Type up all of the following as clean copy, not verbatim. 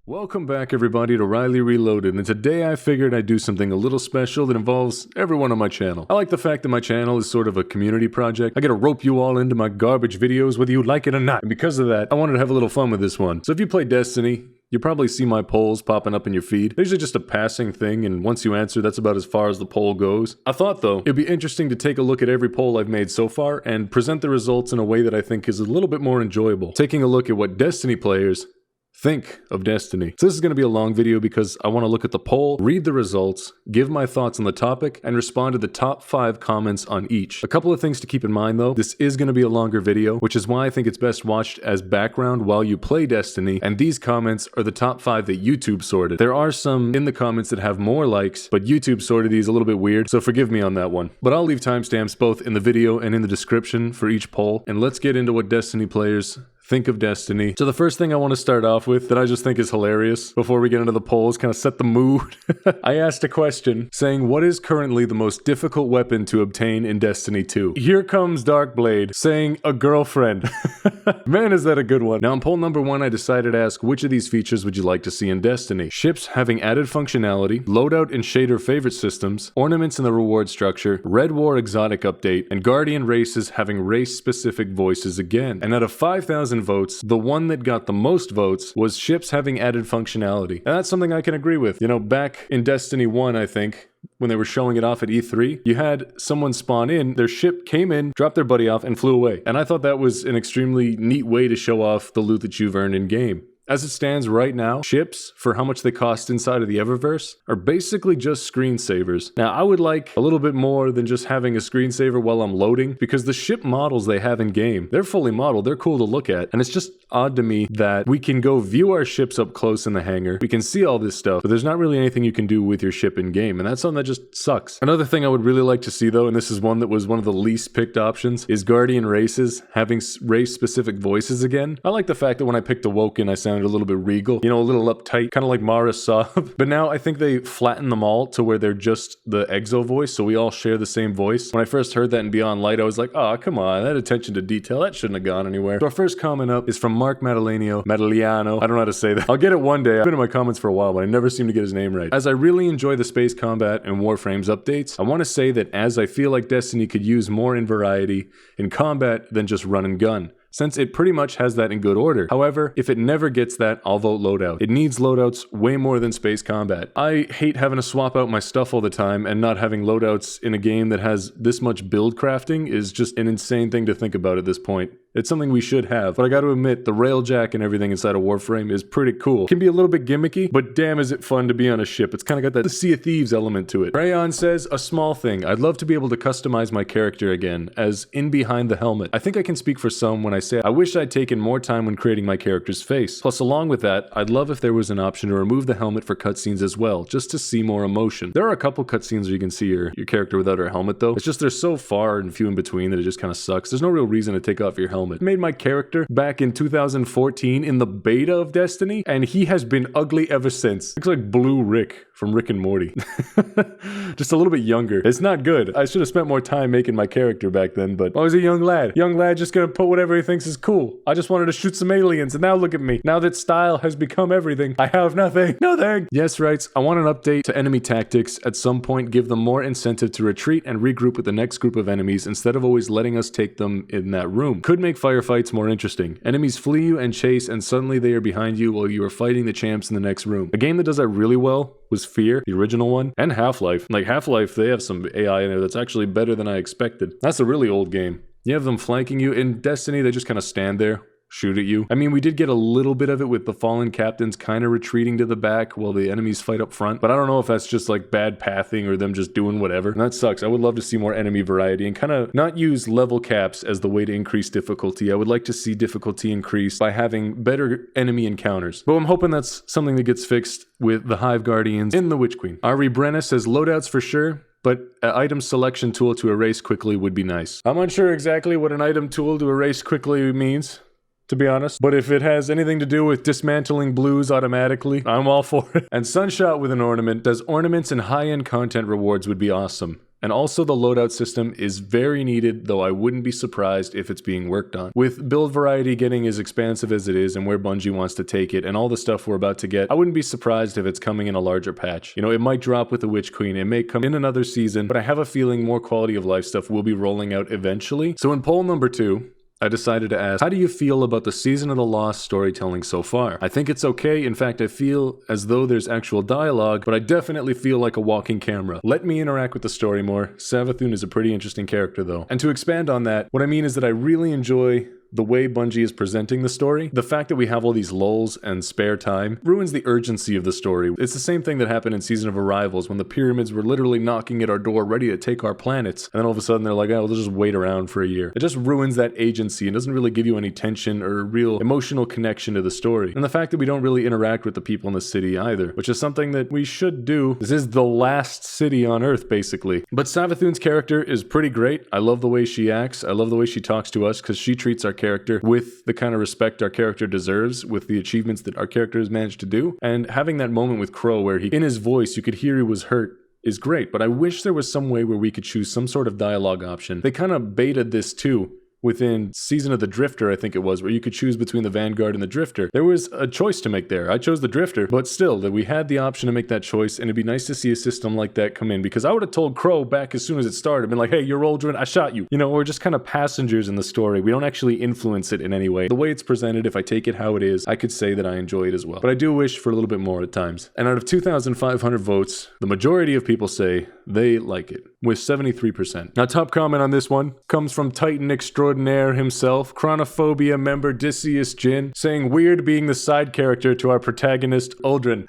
Welcome back everybody to Rylee Reloaded, and today I figured I'd do something a little special that involves everyone on my channel. I like the fact that my channel is sort of a community project. I get to rope you all into my garbage videos whether you like it or not, and because of that, I wanted to have a little fun with this one. So if you play Destiny, you probably see my polls popping up in your feed. They're usually just a passing thing, and once you answer, that's about as far as the poll goes. I thought, though, it'd be interesting to take a look at every poll I've made so far and present the results in a way that I think is a little bit more enjoyable. Taking a look at what Destiny players think of Destiny. So this is going to be a long video because I want to look at the poll, read the results, give my thoughts on the topic, and respond to the top 5 comments on each. A couple of things to keep in mind though, this is going to be a longer video, which is why I think it's best watched as background while you play Destiny, and these comments are the top 5 that YouTube sorted. There are some in the comments that have more likes, but YouTube sorted these a little bit weird, so forgive me on that one. But I'll leave timestamps both in the video and in the description for each poll, and let's get into what Destiny players think of Destiny. So the first thing I want to start off with that I just think is hilarious before we get into the polls, kind of set the mood. I asked a question saying, what is currently the most difficult weapon to obtain in Destiny 2? Here comes Darkblade saying a girlfriend. Man, is that a good one. Now in poll number 1, I decided to ask which of these features would you like to see in Destiny? Ships having added functionality, loadout and shader favorite systems, ornaments in the reward structure, Red War exotic update, and Guardian races having race-specific voices again. And out of 5,000 votes, the one that got the most votes was ships having added functionality. And that's something I can agree with. You know, back in Destiny 1, I think, when they were showing it off at E3, you had someone spawn in, their ship came in, dropped their buddy off, and flew away. And I thought that was an extremely neat way to show off the loot that you've earned in game. As it stands right now, ships, for how much they cost inside of the Eververse, are basically just screensavers. Now, I would like a little bit more than just having a screensaver while I'm loading, because the ship models they have in game, they're fully modeled, they're cool to look at, and it's just odd to me that we can go view our ships up close in the hangar, we can see all this stuff, but there's not really anything you can do with your ship in game, and that's something that just sucks. Another thing I would really like to see though, and this is one that was one of the least picked options, is Guardian races having race-specific voices again. I like the fact that when I picked Awoken, I sounded a little bit regal, you know, a little uptight, kind of like Mara Sov. But now I think they flatten them all to where they're just the exo voice, so we all share the same voice. When I first heard that in Beyond Light, I was like, oh, come on, that attention to detail, that shouldn't have gone anywhere. So our first comment up is from Mark Madaliano. I don't know how to say that. I'll get it one day. I've been in my comments for a while, but I never seem to get his name right. As I really enjoy the space combat and Warframes updates, I want to say that as I feel like Destiny could use more in variety in combat than just run and gun, since it pretty much has that in good order. However, if it never gets that, I'll vote loadout. It needs loadouts way more than space combat. I hate having to swap out my stuff all the time, and not having loadouts in a game that has this much build crafting is just an insane thing to think about at this point. It's something we should have, but I gotta admit, the railjack and everything inside a Warframe is pretty cool. It can be a little bit gimmicky, but damn is it fun to be on a ship. It's kind of got that Sea of Thieves element to it. Rayon says, a small thing. I'd love to be able to customize my character again, as in behind the helmet. I think I can speak for some when I say I wish I'd taken more time when creating my character's face. Plus, along with that, I'd love if there was an option to remove the helmet for cutscenes as well, just to see more emotion. There are a couple cutscenes where you can see your character without her helmet though. It's just they're so far and few in between that it just kind of sucks. There's no real reason to take off your helmet. I made my character back in 2014 in the beta of Destiny, and he has been ugly ever since. Looks like Blue Rick from Rick and Morty. Just a little bit younger. It's not good. I should have spent more time making my character back then, but I was a young lad. Young lad just gonna put whatever he thinks is cool. I just wanted to shoot some aliens, and now look at me. Now that style has become everything, I have nothing. Nothing. Yes, writes, I want an update to enemy tactics. At some point, give them more incentive to retreat and regroup with the next group of enemies instead of always letting us take them in that room. Could make firefights more interesting. Enemies flee you and chase, and suddenly they are behind you while you are fighting the champs in the next room. A game that does that really well was Fear, the original one, and Half-Life. Like Half-Life, they have some AI in there that's actually better than I expected. That's a really old game. You have them flanking you. In Destiny, they just kind of stand there, shoot at you. I mean, we did get a little bit of it with the fallen captains kind of retreating to the back while the enemies fight up front, but I don't know if that's just like bad pathing or them just doing whatever. And that sucks. I would love to see more enemy variety and kind of not use level caps as the way to increase difficulty. I would like to see difficulty increase by having better enemy encounters. But I'm hoping that's something that gets fixed with the Hive Guardians in the Witch Queen. Ari Brenna says loadouts for sure, but an item selection tool to erase quickly would be nice. I'm unsure exactly what an item tool to erase quickly means, to be honest. But if it has anything to do with dismantling blues automatically, I'm all for it. And Sunshot with an ornament does ornaments and high-end content rewards would be awesome. And also the loadout system is very needed, though I wouldn't be surprised if it's being worked on. With build variety getting as expansive as it is and where Bungie wants to take it and all the stuff we're about to get, I wouldn't be surprised if it's coming in a larger patch. You know, it might drop with the Witch Queen, it may come in another season, but I have a feeling more quality of life stuff will be rolling out eventually. So in poll number 2, I decided to ask, how do you feel about the Season of the Lost storytelling so far? I think it's okay. In fact, I feel as though there's actual dialogue, but I definitely feel like a walking camera. Let me interact with the story more. Savathun is a pretty interesting character though. And to expand on that, what I mean is that I really enjoy the way Bungie is presenting the story. The fact that we have all these lulls and spare time ruins the urgency of the story. It's the same thing that happened in Season of Arrivals when the pyramids were literally knocking at our door ready to take our planets. And then all of a sudden they're like, oh, we'll just wait around for a year. It just ruins that agency and doesn't really give you any tension or real emotional connection to the story. And the fact that we don't really interact with the people in the city either, which is something that we should do. This is the last city on Earth, basically. But Savathun's character is pretty great. I love the way she acts. I love the way she talks to us because she treats our character with the kind of respect our character deserves, with the achievements that our character has managed to do. And having that moment with Crow where in his voice you could hear he was hurt is great, but I wish there was some way where we could choose some sort of dialogue option. They kind of baited this too within Season of the Drifter, I think it was, where you could choose between the Vanguard and the Drifter. There was a choice to make there. I chose the Drifter, but still, that we had the option to make that choice, and it'd be nice to see a system like that come in, because I would have told Crow back as soon as it started, been like, hey, you're Aldrin, I shot you. You know, we're just kind of passengers in the story. We don't actually influence it in any way. The way it's presented, if I take it how it is, I could say that I enjoy it as well. But I do wish for a little bit more at times. And out of 2,500 votes, the majority of people say they like it, with 73%. Now, top comment on this one comes from Titan Extraordinaire himself, Chronophobia member Decius Jin, saying weird being the side character to our protagonist, Aldrin.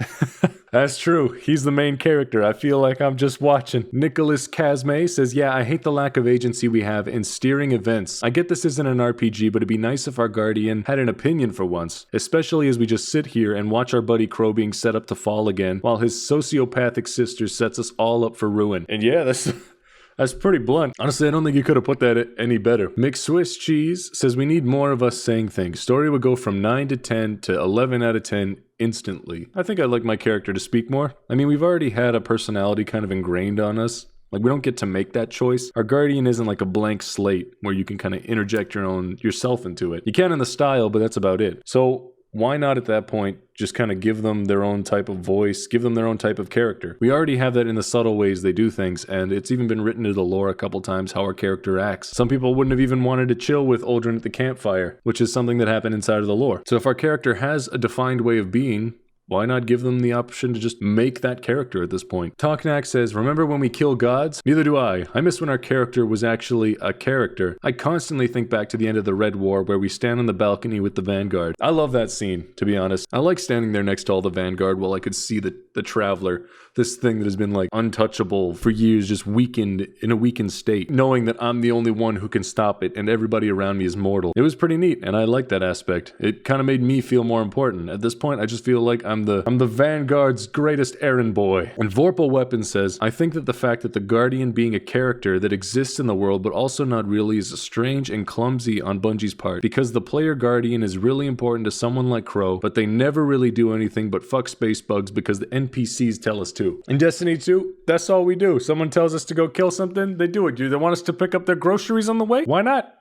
That's true. He's the main character. I feel like I'm just watching. Nicholas Casme says, yeah, I hate the lack of agency we have in steering events. I get this isn't an RPG, but it'd be nice if our Guardian had an opinion for once, especially as we just sit here and watch our buddy Crow being set up to fall again, while his sociopathic sister sets us all up for ruin. And yeah, that's pretty blunt. Honestly, I don't think you could have put that any better. Mixed Swiss Cheese says we need more of us saying things. Story would go from 9 to 10 to 11 out of 10 instantly. I think I'd like my character to speak more. I mean, we've already had a personality kind of ingrained on us. Like, we don't get to make that choice. Our Guardian isn't like a blank slate where you can kind of interject yourself into it. You can in the style, but that's about it. So why not at that point just kind of give them their own type of voice, give them their own type of character? We already have that in the subtle ways they do things, and it's even been written into the lore a couple times how our character acts. Some people wouldn't have even wanted to chill with Aldrin at the campfire, which is something that happened inside of the lore. So if our character has a defined way of being, why not give them the option to just make that character at this point? Talknack says, remember when we kill gods? Neither do I. I miss when our character was actually a character. I constantly think back to the end of the Red War where we stand on the balcony with the Vanguard. I love that scene, to be honest. I like standing there next to all the Vanguard while I could see the Traveler, this thing that has been like untouchable for years, just weakened in a weakened state, knowing that I'm the only one who can stop it and everybody around me is mortal. It was pretty neat, and I like that aspect. It kind of made me feel more important. At this point, I just feel like I'm the Vanguard's greatest errand boy. And Vorpal Weapon says, I think that the fact that the Guardian being a character that exists in the world but also not really is strange and clumsy on Bungie's part, because the player Guardian is really important to someone like Crow, but they never really do anything but fuck space bugs because the NPCs tell us to. In Destiny 2, that's all we do. Someone tells us to go kill something, they do it. Do they want us to pick up their groceries on the way? Why not?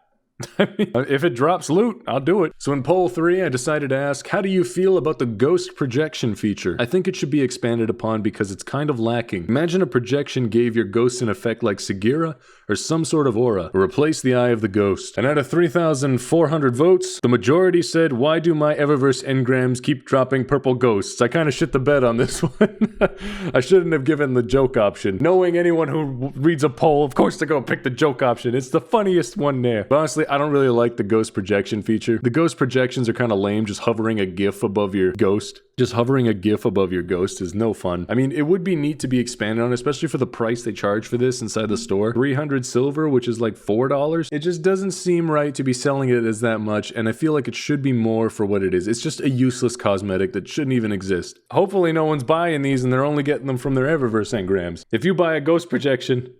I mean, if it drops loot, I'll do it. So in poll 3, I decided to ask, how do you feel about the ghost projection feature? I think it should be expanded upon because it's kind of lacking. Imagine a projection gave your ghost an effect like Sagira or some sort of aura, or replace the eye of the ghost. And out of 3,400 votes, the majority said, why do my Eververse engrams keep dropping purple ghosts? I kind of shit the bed on this one. I shouldn't have given the joke option. Knowing anyone who reads a poll, of course they're going to pick the joke option. It's the funniest one there. But honestly, I don't really like the ghost projection feature. The ghost projections are kind of lame, just hovering a GIF above your ghost. Just hovering a GIF above your ghost is no fun. I mean, it would be neat to be expanded on, especially for the price they charge for this inside the store. 300 silver, which is like $4. It just doesn't seem right to be selling it as that much, and I feel like it should be more for what it is. It's just a useless cosmetic that shouldn't even exist. Hopefully no one's buying these and they're only getting them from their Eververse engrams. If you buy a ghost projection,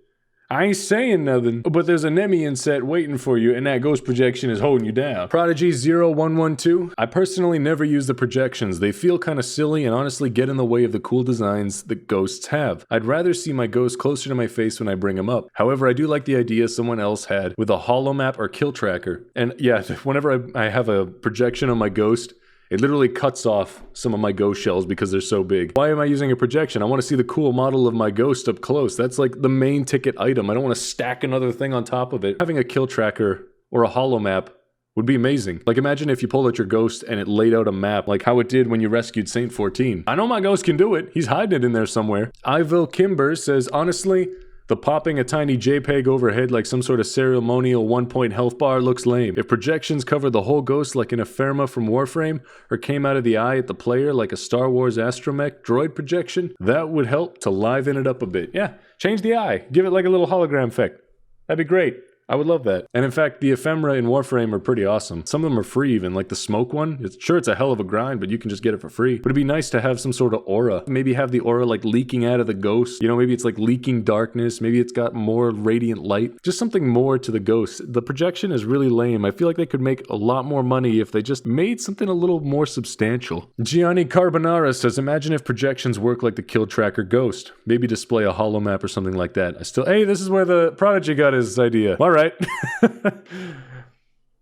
I ain't saying nothing, but there's a Nemian set waiting for you, and that ghost projection is holding you down. Prodigy0112. I personally never use the projections. They feel kind of silly and honestly get in the way of the cool designs that ghosts have. I'd rather see my ghost closer to my face when I bring him up. However, I do like the idea someone else had with a holo map or kill tracker. And yeah, whenever I have a projection on my ghost, it literally cuts off some of my ghost shells because they're so big. Why am I using a projection? I want to see the cool model of my ghost up close. That's like the main ticket item. I don't want to stack another thing on top of it. Having a kill tracker or a holo map would be amazing. Like imagine if you pulled out your ghost and it laid out a map like how it did when you rescued Saint 14. I know my ghost can do it. He's hiding it in there somewhere. Ivil Kimber says, honestly, the popping a tiny JPEG overhead like some sort of ceremonial 1-point health bar looks lame. If projections cover the whole ghost like an ephemerma from Warframe, or came out of the eye at the player like a Star Wars astromech droid projection, that would help to liven it up a bit. Yeah, change the eye. Give it like a little hologram effect. That'd be great. I would love that. And in fact, the ephemera in Warframe are pretty awesome. Some of them are free even, like the smoke one. It's a hell of a grind, but you can just get it for free. But it'd be nice to have some sort of aura. Maybe have the aura like leaking out of the ghost. You know, maybe it's like leaking darkness. Maybe it's got more radiant light. Just something more to the ghost. The projection is really lame. I feel like they could make a lot more money if they just made something a little more substantial. Gianni Carbonara says, imagine if projections work like the kill tracker ghost. Maybe display a holo map or something like that. Hey, this is where the Prodigy got his idea. All right.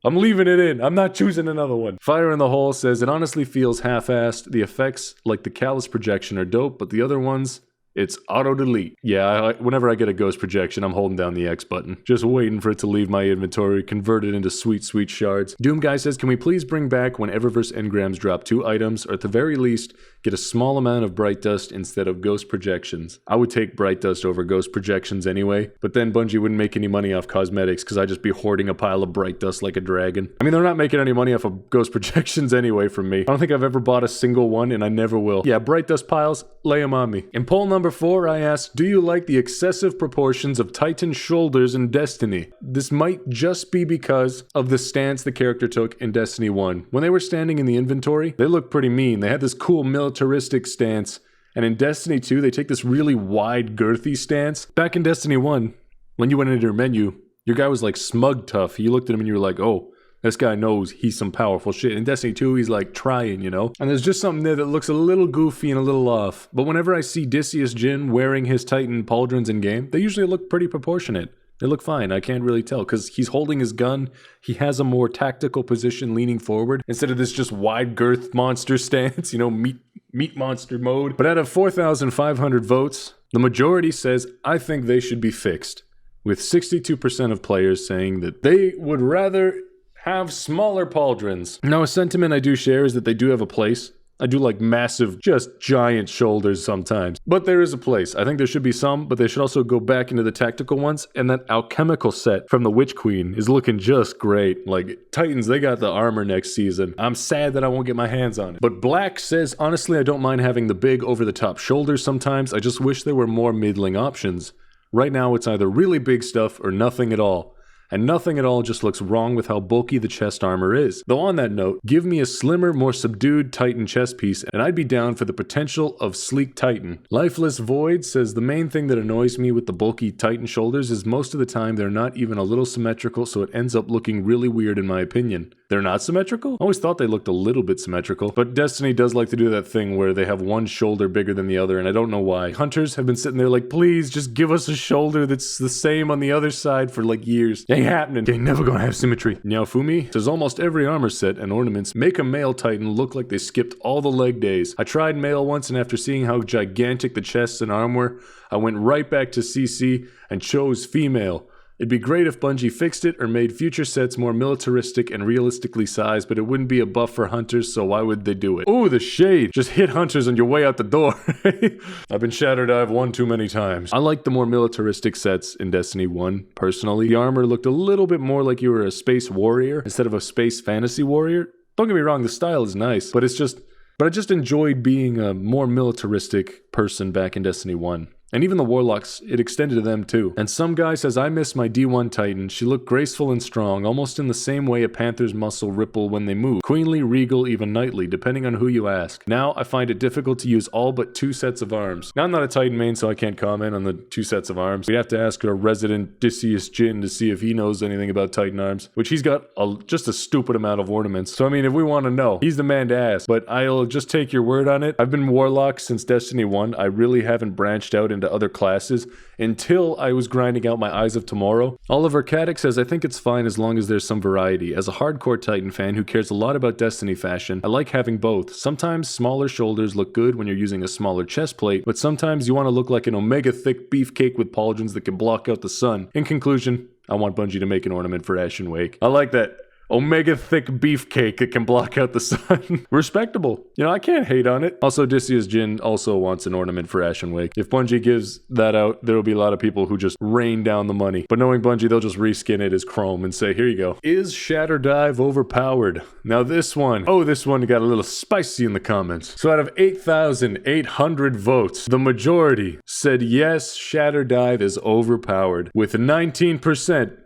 I'm leaving it in. I'm not choosing another one. Fire in the Hole says, it honestly feels half-assed. The effects, like the Callus projection, are dope, but the other ones, it's auto-delete. Yeah, whenever I get a ghost projection, I'm holding down the X button. Just waiting for it to leave my inventory, convert it into sweet, sweet shards. Doom Guy says, can we please bring back when Eververse engrams drop 2 items, or at the very least, get a small amount of Bright Dust instead of ghost projections? I would take Bright Dust over ghost projections anyway, but then Bungie wouldn't make any money off cosmetics because I'd just be hoarding a pile of Bright Dust like a dragon. I mean, they're not making any money off of ghost projections anyway from me. I don't think I've ever bought a single one, and I never will. Yeah, Bright Dust piles, lay them on me. In poll number 4, I asked, do you like the excessive proportions of Titan shoulders in Destiny? This might just be because of the stance the character took in Destiny 1. When they were standing in the inventory, they looked pretty mean. They had this cool militaristic stance, and in Destiny 2, they take this really wide, girthy stance. Back in Destiny 1, when you went into your menu, your guy was like smug tough. You looked at him and you were like, oh, this guy knows he's some powerful shit. In Destiny 2, he's like trying, you know? And there's just something there that looks a little goofy and a little off. But whenever I see Decius Jin wearing his Titan pauldrons in game, they usually look pretty proportionate. They look fine. I can't really tell because he's holding his gun. He has a more tactical position leaning forward instead of this just wide girth monster stance, you know, meat monster mode. But out of 4,500 votes, the majority says, I think they should be fixed, with 62% of players saying that they would rather have smaller pauldrons. Now, a sentiment I do share is that they do have a place. I do like massive, just giant shoulders sometimes. But there is a place. I think there should be some, but they should also go back into the tactical ones. And that alchemical set from the Witch Queen is looking just great. Like, Titans, they got the armor next season. I'm sad that I won't get my hands on it. But Black says, honestly, I don't mind having the big over-the-top shoulders sometimes. I just wish there were more middling options. Right now, it's either really big stuff or nothing at all. And nothing at all just looks wrong with how bulky the chest armor is. Though on that note, give me a slimmer, more subdued Titan chest piece, and I'd be down for the potential of sleek Titan. Lifeless Void says, the main thing that annoys me with the bulky Titan shoulders is most of the time they're not even a little symmetrical, so it ends up looking really weird in my opinion. They're not symmetrical? I always thought they looked a little bit symmetrical, but Destiny does like to do that thing where they have one shoulder bigger than the other, and I don't know why. Hunters have been sitting there like, please just give us a shoulder that's the same on the other side for like years. Ain't happening. Ain't never gonna have symmetry. Nyaofumi says, almost every armor set and ornaments make a male Titan look like they skipped all the leg days. I tried male once, and after seeing how gigantic the chests and arm were, I went right back to CC and chose female. It'd be great if Bungie fixed it or made future sets more militaristic and realistically sized, but it wouldn't be a buff for hunters, so why would they do it? Ooh, the shade! Just hit hunters on your way out the door. I've been Shatterdive one too many times. I like the more militaristic sets in Destiny 1, personally. The armor looked a little bit more like you were a space warrior instead of a space fantasy warrior. Don't get me wrong, the style is nice, but I just enjoyed being a more militaristic person back in Destiny 1. And even the Warlocks, it extended to them too. And some guy says, I miss my D1 Titan. She looked graceful and strong, almost in the same way a panther's muscle ripple when they move. Queenly, regal, even knightly, depending on who you ask. Now, I find it difficult to use all but 2 sets of arms. Now, I'm not a Titan main, so I can't comment on the 2 sets of arms. We'd have to ask our resident Odysseus Jin to see if he knows anything about Titan arms, which he's got just a stupid amount of ornaments. So, I mean, if we want to know, he's the man to ask. But I'll just take your word on it. I've been Warlock since Destiny 1. I really haven't branched out into other classes until I was grinding out my Eyes of Tomorrow. Oliver Caddick says, I think it's fine as long as there's some variety. As a hardcore Titan fan who cares a lot about Destiny fashion, I like having both. Sometimes smaller shoulders look good when you're using a smaller chest plate, but sometimes you want to look like an omega thick beefcake with pauldrons that can block out the sun. In conclusion, I want Bungie to make an ornament for Ashen Wake. I like that. Omega thick beefcake that can block out the sun. Respectable. You know, I can't hate on it. Also, Odysseus Jin also wants an ornament for Ashen Wake. If Bungie gives that out, there will be a lot of people who just rain down the money. But knowing Bungie, they'll just reskin it as Chrome and say, here you go. Is Shatterdive overpowered? Now this one got a little spicy in the comments. So out of 8,800 votes, the majority said yes, Shatterdive is overpowered, with 19%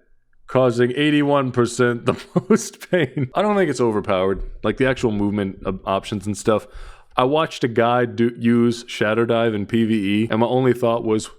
causing 81% the most pain. I don't think it's overpowered. Like the actual movement options and stuff. I watched a guy use Shatterdive in PvE, and my only thought was,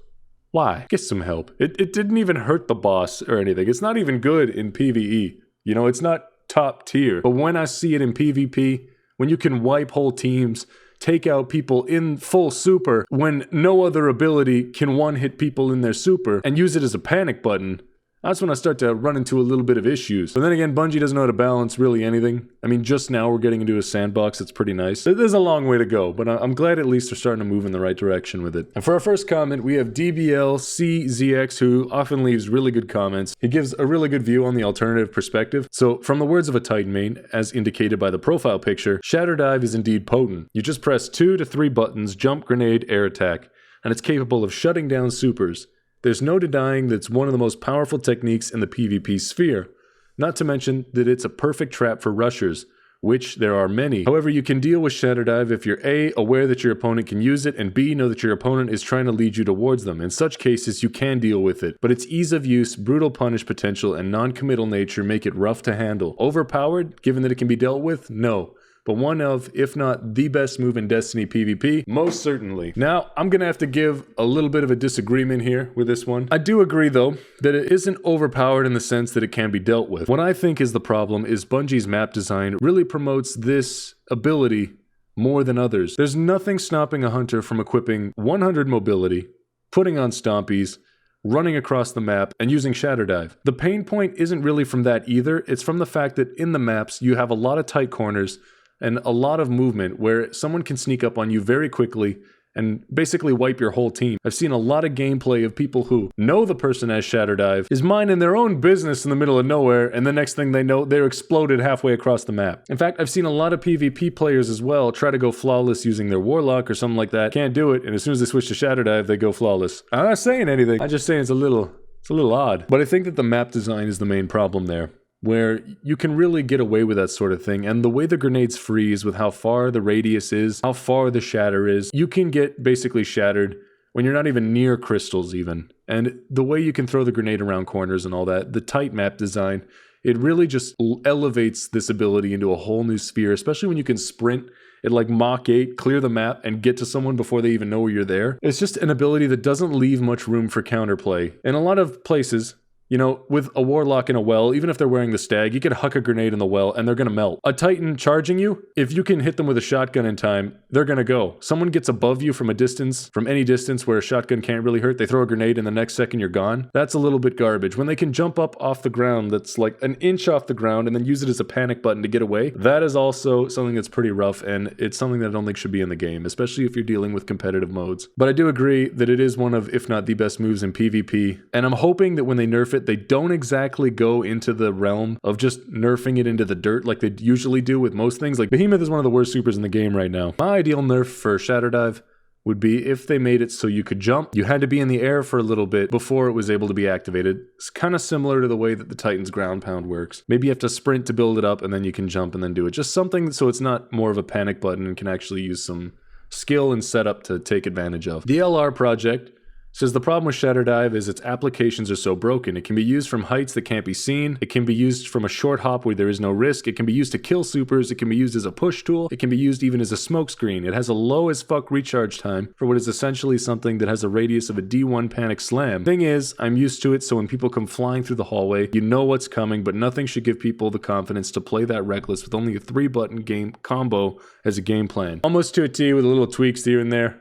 why? Get some help. It didn't even hurt the boss or anything. It's not even good in PvE. You know, it's not top tier. But when I see it in PvP, when you can wipe whole teams, take out people in full super, when no other ability can one-hit people in their super, and use it as a panic button, that's when I start to run into a little bit of issues. But then again, Bungie doesn't know how to balance really anything. I mean, just now we're getting into a sandbox that's pretty nice. There's a long way to go, but I'm glad at least they're starting to move in the right direction with it. And for our first comment, we have DBLCZX, who often leaves really good comments. He gives a really good view on the alternative perspective. So, from the words of a Titan main, as indicated by the profile picture, Shatterdive is indeed potent. You just press 2 to 3 buttons, jump, grenade, air attack, and it's capable of shutting down supers. There's no denying that it's one of the most powerful techniques in the PvP sphere. Not to mention that it's a perfect trap for rushers, which there are many. However, you can deal with Shatterdive if you're A, aware that your opponent can use it, and B, know that your opponent is trying to lead you towards them. In such cases, you can deal with it, but its ease of use, brutal punish potential, and non-committal nature make it rough to handle. Overpowered, given that it can be dealt with? No. But one of, if not the best move in Destiny PvP, most certainly. Now, I'm gonna have to give a little bit of a disagreement here with this one. I do agree, though, that it isn't overpowered in the sense that it can be dealt with. What I think is the problem is Bungie's map design really promotes this ability more than others. There's nothing stopping a hunter from equipping 100 mobility, putting on stompies, running across the map, and using Shatterdive. The pain point isn't really from that either. It's from the fact that in the maps, you have a lot of tight corners and a lot of movement where someone can sneak up on you very quickly and basically wipe your whole team. I've seen a lot of gameplay of people who know the person has Shatterdive, is minding their own business in the middle of nowhere, and the next thing they know, they're exploded halfway across the map. In fact, I've seen a lot of PvP players as well try to go flawless using their Warlock or something like that. Can't do it, and as soon as they switch to Shatterdive, they go flawless. I'm not saying anything. I'm just saying it's a little odd. But I think that the map design is the main problem there, where you can really get away with that sort of thing. And the way the grenades freeze with how far the radius is, how far the shatter is, you can get basically shattered when you're not even near crystals even. And the way you can throw the grenade around corners and all that, the tight map design, it really just elevates this ability into a whole new sphere, especially when you can sprint at like Mach 8, clear the map, and get to someone before they even know you're there. It's just an ability that doesn't leave much room for counterplay. In a lot of places, you know, with a Warlock in a well, even if they're wearing the Stag, you could huck a grenade in the well and they're gonna melt. A Titan charging you, if you can hit them with a shotgun in time, they're gonna go. Someone gets above you from a distance, from any distance where a shotgun can't really hurt, they throw a grenade and the next second you're gone. That's a little bit garbage. When they can jump up off the ground that's like an inch off the ground and then use it as a panic button to get away, that is also something that's pretty rough, and it's something that I don't think should be in the game, especially if you're dealing with competitive modes. But I do agree that it is one of, if not the best moves in PvP, and I'm hoping that when they nerf it, they don't exactly go into the realm of just nerfing it into the dirt like they usually do with most things. Like Behemoth is one of the worst supers in the game right now. My ideal nerf for Shatterdive would be if they made it so you could jump. You had to be in the air for a little bit before it was able to be activated. It's kind of similar to the way that the Titan's ground pound works. Maybe you have to sprint to build it up and then you can jump and then do it. Just something so it's not more of a panic button and can actually use some skill and setup to take advantage of. The LR project Says the problem with Shatterdive is its applications are so broken. It can be used from heights that can't be seen. It can be used from a short hop where there is no risk. It can be used to kill supers. It can be used as a push tool. It can be used even as a smokescreen. It has a low as fuck recharge time for what is essentially something that has a radius of a D1 panic slam. Thing is, I'm used to it, so when people come flying through the hallway, you know what's coming, but nothing should give people the confidence to play that reckless with only a 3-button game combo as a game plan. Almost to a T with little tweaks here and there.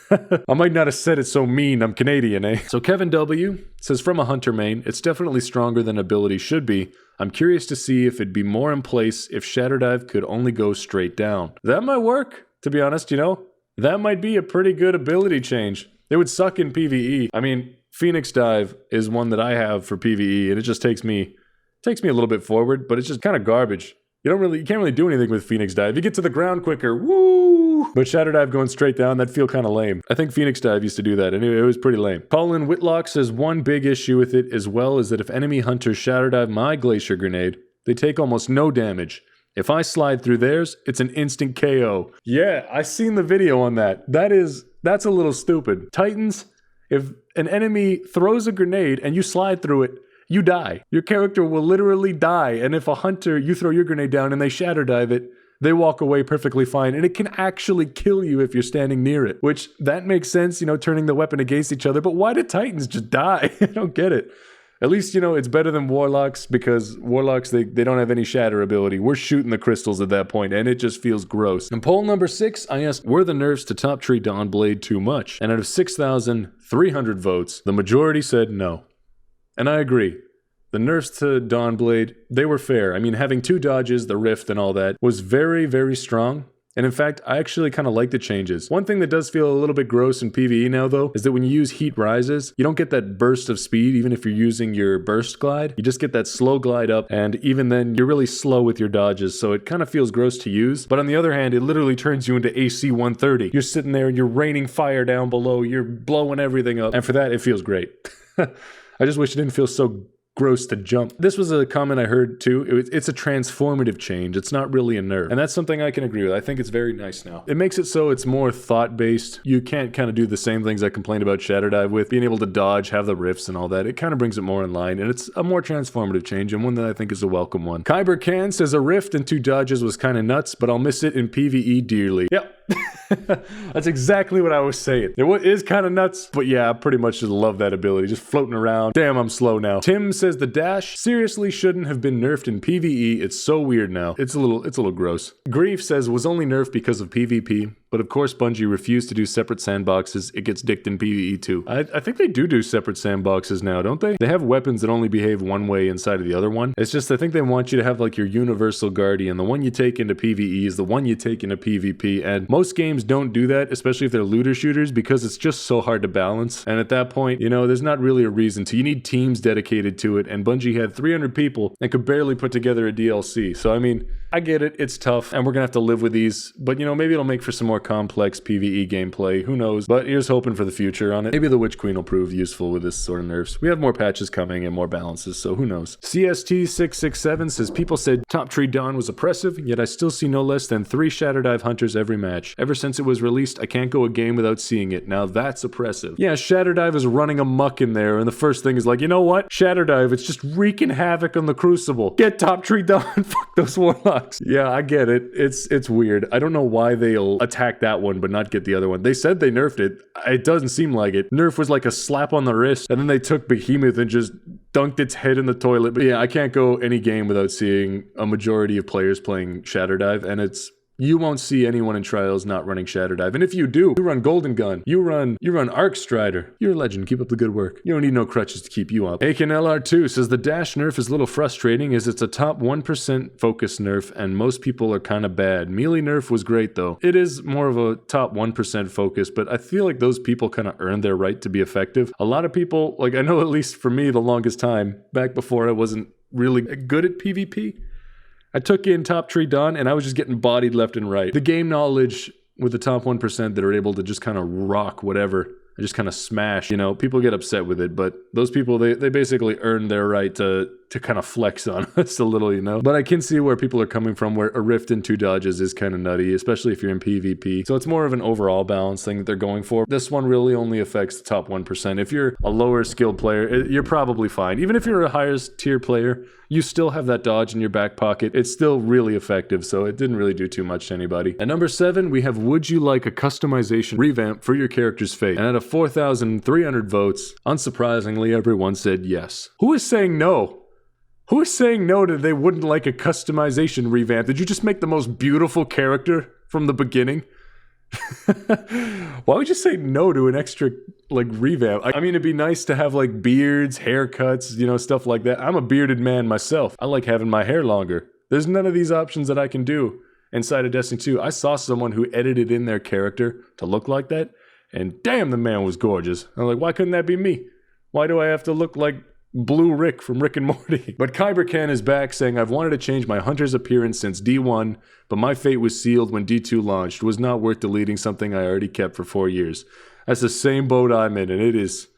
I might not have said it so mean, I'm Canadian, eh? So Kevin W. says, from a Hunter main, it's definitely stronger than ability should be. I'm curious to see if it'd be more in place if Shatterdive could only go straight down. That might work, to be honest, you know? That might be a pretty good ability change. It would suck in PvE. I mean, Phoenix Dive is one that I have for PvE, and it just takes me a little bit forward, but it's just kind of garbage. You can't really do anything with Phoenix Dive. You get to the ground quicker, woo! But Shatterdive going straight down, that'd feel kind of lame. I think Phoenix Dive used to do that, and it was pretty lame. Colin Whitlock says one big issue with it as well is that if enemy hunters Shatterdive my Glacier Grenade, they take almost no damage. If I slide through theirs, it's an instant KO. Yeah, I seen the video on that. That's a little stupid. Titans, if an enemy throws a grenade and you slide through it, you die. Your character will literally die, and if a hunter, you throw your grenade down and they Shatterdive it, they walk away perfectly fine, and it can actually kill you if you're standing near it. Which, that makes sense, you know, turning the weapon against each other, but why do Titans just die? I don't get it. At least, you know, it's better than Warlocks, because Warlocks, they don't have any shatter ability. We're shooting the crystals at that point, and it just feels gross. In poll number 6, I asked, were the nerfs to Top Tree Dawnblade too much? And out of 6,300 votes, the majority said no. And I agree. The nerfs to Dawnblade, they were fair. I mean, having 2 dodges, the rift and all that, was very, very strong. And in fact, I actually kind of like the changes. One thing that does feel a little bit gross in PvE now, though, is that when you use Heat Rises, you don't get that burst of speed, even if you're using your burst glide. You just get that slow glide up, and even then, you're really slow with your dodges, so it kind of feels gross to use. But on the other hand, it literally turns you into AC 130. You're sitting there and you're raining fire down below, you're blowing everything up, and for that, it feels great. I just wish it didn't feel so gross to jump. This was a comment I heard too. It's a transformative change. It's not really a nerf. And that's something I can agree with. I think it's very nice now. It makes it so it's more thought-based. You can't kind of do the same things I complained about Shatterdive with. Being able to dodge, have the rifts and all that. It kind of brings it more in line. And it's a more transformative change and one that I think is a welcome one. Kyber Can says a rift and 2 dodges was kind of nuts, but I'll miss it in PvE dearly. Yep. That's exactly what I was saying. It is kind of nuts, but yeah, I pretty much just love that ability. Just floating around. Damn, I'm slow now. Tim says the dash seriously shouldn't have been nerfed in PvE. It's so weird now. It's a little gross. Grief says was only nerfed because of PvP, but of course Bungie refused to do separate sandboxes. It gets dicked in PvE too. I think they do separate sandboxes now, don't they? They have weapons that only behave one way inside of the other one. It's just I think they want you to have like your universal guardian. The one you take into PvE is the one you take into PvP, and most games don't do that, especially if they're looter shooters, because it's just so hard to balance. And at that point, you know, there's not really a reason to. You need teams dedicated to it, and Bungie had 300 people and could barely put together a DLC. So I mean, I get it, it's tough, and we're gonna have to live with these, but you know, maybe it'll make for some more complex PvE gameplay, who knows? But here's hoping for the future on it. Maybe the Witch Queen will prove useful with this sort of nerfs. We have more patches coming and more balances, so who knows? CST667 says, people said Top Tree Dawn was oppressive, yet I still see no less than 3 Shatterdive hunters every match. Ever since it was released, I can't go a game without seeing it. Now that's oppressive. Yeah, Shatterdive is running amok in there, and the first thing is like, you know what? Shatterdive, it's just wreaking havoc on the Crucible. Get Top Tree Dawn, fuck those Warlocks. Yeah, I get it. It's weird. I don't know why they'll attack that one but not get the other one. They said they nerfed it. It doesn't seem like it. Nerf was like a slap on the wrist, and then they took Behemoth and just dunked its head in the toilet. But yeah, I can't go any game without seeing a majority of players playing Shatterdive, and you won't see anyone in Trials not running Shatterdive. And if you do, you run Golden Gun. You run Arc Strider. You're a legend. Keep up the good work. You don't need no crutches to keep you up. Aiken LR2 says the dash nerf is a little frustrating as it's a top 1% focus nerf and most people are kind of bad. Melee nerf was great though. It is more of a top 1% focus, but I feel like those people kind of earned their right to be effective. A lot of people, like I know at least for me the longest time, back before I wasn't really good at PvP, I took in Top Tree Dawn and I was just getting bodied left and right. The game knowledge with the top 1% that are able to just kind of rock whatever and just kind of smash, you know, people get upset with it, but those people, they basically earned their right to to kind of flex on us a little, you know? But I can see where people are coming from, where a rift and 2 dodges is kind of nutty, especially if you're in PvP. So it's more of an overall balance thing that they're going for. This one really only affects the top 1%. If you're a lower skilled player, you're probably fine. Even if you're a higher tier player, you still have that dodge in your back pocket. It's still really effective, so it didn't really do too much to anybody. At number 7, we have Would You Like a Customization Revamp for Your Character's Fate? And out of 4,300 votes, unsurprisingly, everyone said yes. Who is saying no? Who is saying no to they wouldn't like a customization revamp? Did you just make the most beautiful character from the beginning? Why would you say no to an extra, like, revamp? I mean, it'd be nice to have, like, beards, haircuts, you know, stuff like that. I'm a bearded man myself. I like having my hair longer. There's none of these options that I can do inside of Destiny 2. I saw someone who edited in their character to look like that, and damn, the man was gorgeous. I'm like, why couldn't that be me? Why do I have to look like Blue Rick from Rick and Morty? But Kybercan is back saying, I've wanted to change my hunter's appearance since D1, but my fate was sealed when D2 launched. It was not worth deleting something I already kept for 4 years. That's the same boat I'm in, and it is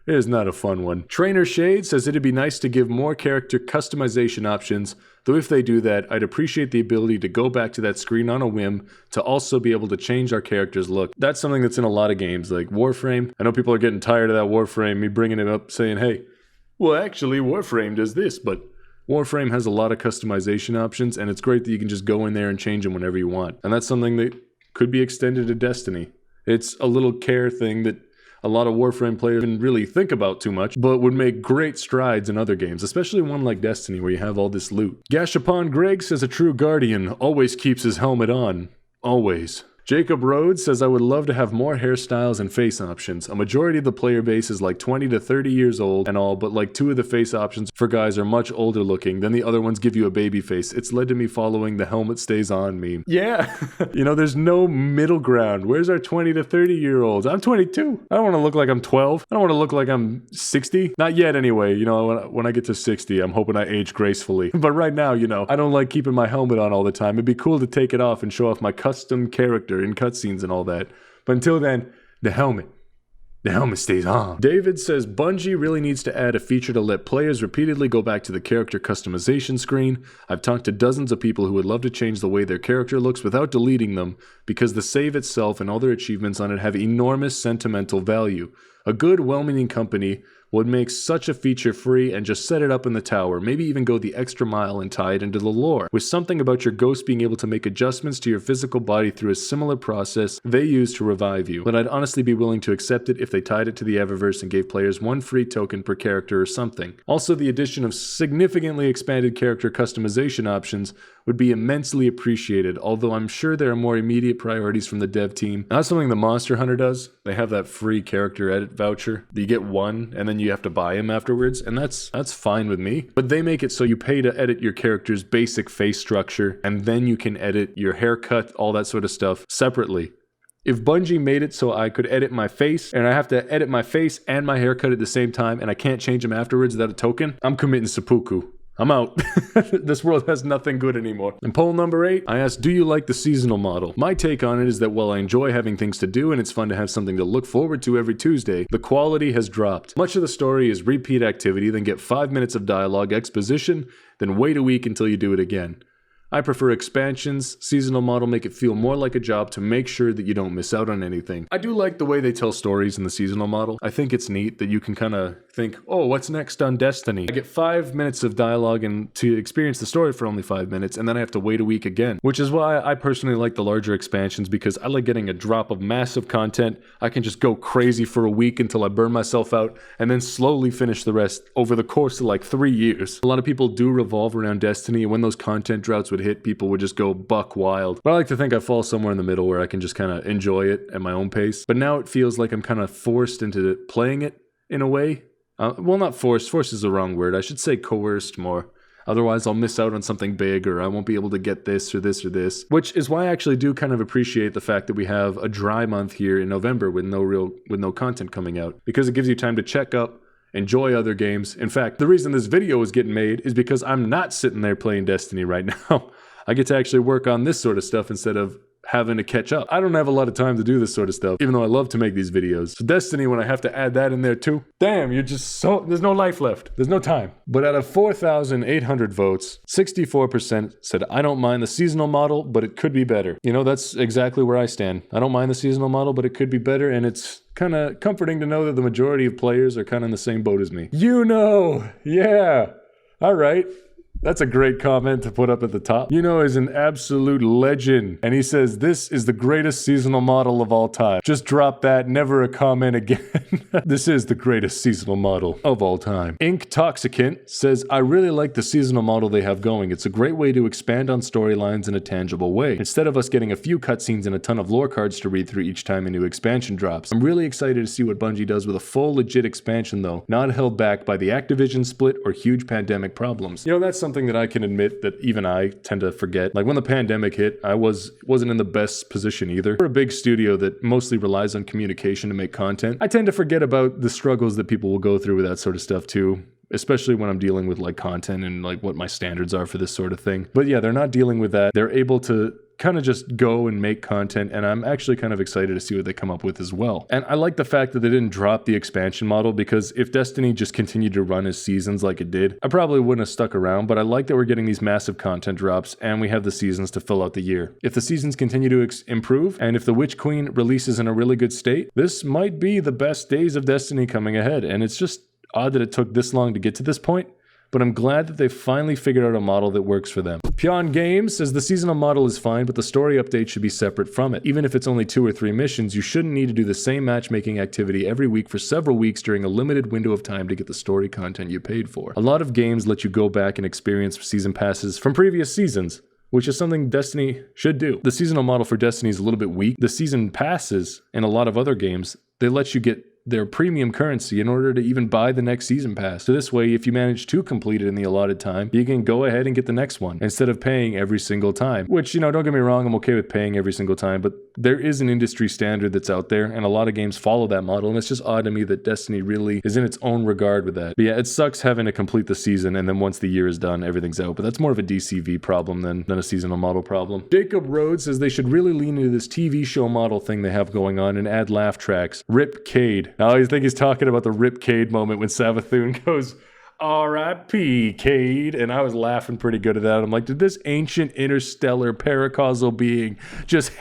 not a fun one. Trainer Shade says it'd be nice to give more character customization options, though if they do that, I'd appreciate the ability to go back to that screen on a whim to also be able to change our character's look. That's something that's in a lot of games, like Warframe. I know people are getting tired of that Warframe, me bringing it up saying, hey, well, actually, Warframe does this, but Warframe has a lot of customization options, and it's great that you can just go in there and change them whenever you want. And that's something that could be extended to Destiny. It's a little care thing that a lot of Warframe players didn't really think about too much, but would make great strides in other games, especially one like Destiny where you have all this loot. Gashapon Greg says a true Guardian always keeps his helmet on. Always. Jacob Rhodes says I would love to have more hairstyles and face options. A majority of the player base is like 20 to 30 years old and all, but like 2 of the face options for guys are much older looking, then the other ones give you a baby face. It's led to me following the helmet stays on meme. Yeah, you know, there's no middle ground. Where's our 20 to 30 year olds? I'm 22. I don't want to look like I'm 12. I don't want to look like I'm 60. Not yet anyway, you know, when I get to 60, I'm hoping I age gracefully. But right now, you know, I don't like keeping my helmet on all the time. It'd be cool to take it off and show off my custom character in cutscenes and all that. But until then, the helmet stays on. David says Bungie really needs to add a feature to let players repeatedly go back to the character customization screen. I've talked to dozens of people who would love to change the way their character looks without deleting them, because the save itself and all their achievements on it have enormous sentimental value. A good, well-meaning company would make such a feature free and just set it up in the tower, maybe even go the extra mile and tie it into the lore, with something about your ghost being able to make adjustments to your physical body through a similar process they use to revive you. But I'd honestly be willing to accept it if they tied it to the Eververse and gave players 1 free token per character or something. Also, the addition of significantly expanded character customization options would be immensely appreciated, although I'm sure there are more immediate priorities from the dev team. That's something the Monster Hunter does. They have that free character edit voucher. You get 1, and then you have to buy him afterwards, and that's fine with me. But they make it so you pay to edit your character's basic face structure, and then you can edit your haircut, all that sort of stuff, separately. If Bungie made it so I could edit my face, and I have to edit my face and my haircut at the same time, and I can't change them afterwards without a token, I'm committing seppuku. I'm out. This world has nothing good anymore. And poll number 8, I asked, do you like the seasonal model? My take on it is that while I enjoy having things to do and it's fun to have something to look forward to every Tuesday, the quality has dropped. Much of the story is repeat activity, then get 5 minutes of dialogue exposition, then wait a week until you do it again. I prefer expansions. Seasonal model make it feel more like a job to make sure that you don't miss out on anything. I do like the way they tell stories in the seasonal model. I think it's neat that you can kind of think, oh, what's next on Destiny? I get 5 minutes of dialogue and to experience the story for only 5 minutes, and then I have to wait a week again. Which is why I personally like the larger expansions, because I like getting a drop of massive content. I can just go crazy for a week until I burn myself out, and then slowly finish the rest over the course of like 3 years. A lot of people do revolve around Destiny, and when those content droughts would hit, people would just go buck wild. But I like to think I fall somewhere in the middle where I can just kind of enjoy it at my own pace. But now it feels like I'm kind of forced into playing it in a way. Well, not forced. Forced is the wrong word. I should say coerced more. Otherwise, I'll miss out on something big, or I won't be able to get this or this or this. Which is why I actually do kind of appreciate the fact that we have a dry month here in November with no content coming out, because it gives you time to check up, enjoy other games. In fact, the reason this video is getting made is because I'm not sitting there playing Destiny right now. I get to actually work on this sort of stuff instead of having to catch up. I don't have a lot of time to do this sort of stuff, even though I love to make these videos. So Destiny, when I have to add that in there too, damn, you're just so, there's no life left. There's no time. But out of 4,800 votes, 64% said, I don't mind the seasonal model, but it could be better. You know, that's exactly where I stand. I don't mind the seasonal model, but it could be better, and it's kind of comforting to know that the majority of players are kind of in the same boat as me. You know, yeah. All right. That's a great comment to put up at the top. You know, is an absolute legend. And he says, this is the greatest seasonal model of all time. Just drop that, never a comment again. This is the greatest seasonal model of all time. Ink Toxicant says, I really like the seasonal model they have going. It's a great way to expand on storylines in a tangible way, instead of us getting a few cutscenes and a ton of lore cards to read through each time a new expansion drops. I'm really excited to see what Bungie does with a full legit expansion though, not held back by the Activision split or huge pandemic problems. You know, that's something that I can admit that even I tend to forget. Like when the pandemic hit, I wasn't in the best position either. For a big studio that mostly relies on communication to make content, I tend to forget about the struggles that people will go through with that sort of stuff too. Especially when I'm dealing with like content and like what my standards are for this sort of thing. But yeah, they're not dealing with that. They're able to kind of just go and make content, and I'm actually kind of excited to see what they come up with as well. And I like the fact that they didn't drop the expansion model, because if Destiny just continued to run as seasons like it did, I probably wouldn't have stuck around, but I like that we're getting these massive content drops and we have the seasons to fill out the year. If the seasons continue to improve, and if the Witch Queen releases in a really good state, this might be the best days of Destiny coming ahead, and it's just odd that it took this long to get to this point. But I'm glad that they finally figured out a model that works for them. Pion Games says the seasonal model is fine, but the story update should be separate from it. Even if it's only 2 or 3 missions, you shouldn't need to do the same matchmaking activity every week for several weeks during a limited window of time to get the story content you paid for. A lot of games let you go back and experience season passes from previous seasons, which is something Destiny should do. The seasonal model for Destiny is a little bit weak. The season passes in a lot of other games, they let you get their premium currency in order to even buy the next season pass. So this way, if you manage to complete it in the allotted time, you can go ahead and get the next one instead of paying every single time. Which, you know, don't get me wrong, I'm okay with paying every single time, but there is an industry standard that's out there, and a lot of games follow that model, and it's just odd to me that Destiny really is in its own regard with that. But yeah, it sucks having to complete the season, and then once the year is done, everything's out. But that's more of a DCV problem than a seasonal model problem. Jacob Rhodes says they should really lean into this TV show model thing they have going on and add laugh tracks. Rip Cade. Now I think he's talking about the Rip Cade moment when Savathun goes, R.I.P. Cade, and I was laughing pretty good at that. I'm like, did this ancient interstellar paracausal being just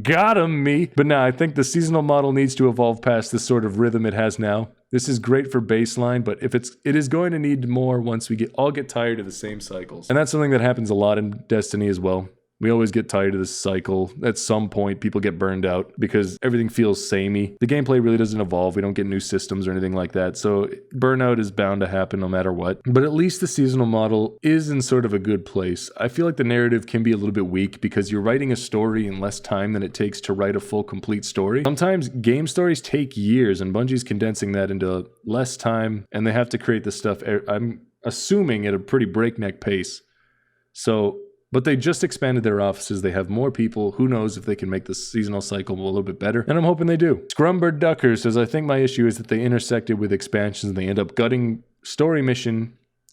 got him me? But no, I think the seasonal model needs to evolve past this sort of rhythm it has now. This is great for baseline, but it is going to need more once we all get tired of the same cycles. And that's something that happens a lot in Destiny as well. We always get tired of this cycle. At some point, people get burned out because everything feels samey. The gameplay really doesn't evolve. We don't get new systems or anything like that. So burnout is bound to happen no matter what. But at least the seasonal model is in sort of a good place. I feel like the narrative can be a little bit weak because you're writing a story in less time than it takes to write a full complete story. Sometimes game stories take years, and Bungie's condensing that into less time, and they have to create this stuff, I'm assuming, at a pretty breakneck pace. But they just expanded their offices. They have more people. Who knows if they can make the seasonal cycle a little bit better? And I'm hoping they do. Scrumbird Ducker says, I think my issue is that they intersected with expansions and they end up gutting story missions,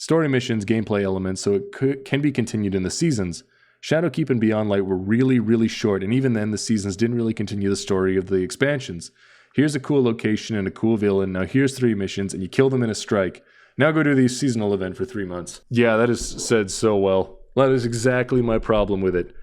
gameplay elements, so it can be continued in the seasons. Shadowkeep and Beyond Light were really, really short, and even then the seasons didn't really continue the story of the expansions. Here's a cool location and a cool villain. Now here's 3 missions, and you kill them in a strike. Now go do the seasonal event for 3 months. Yeah, that is said so well. That is exactly my problem with it.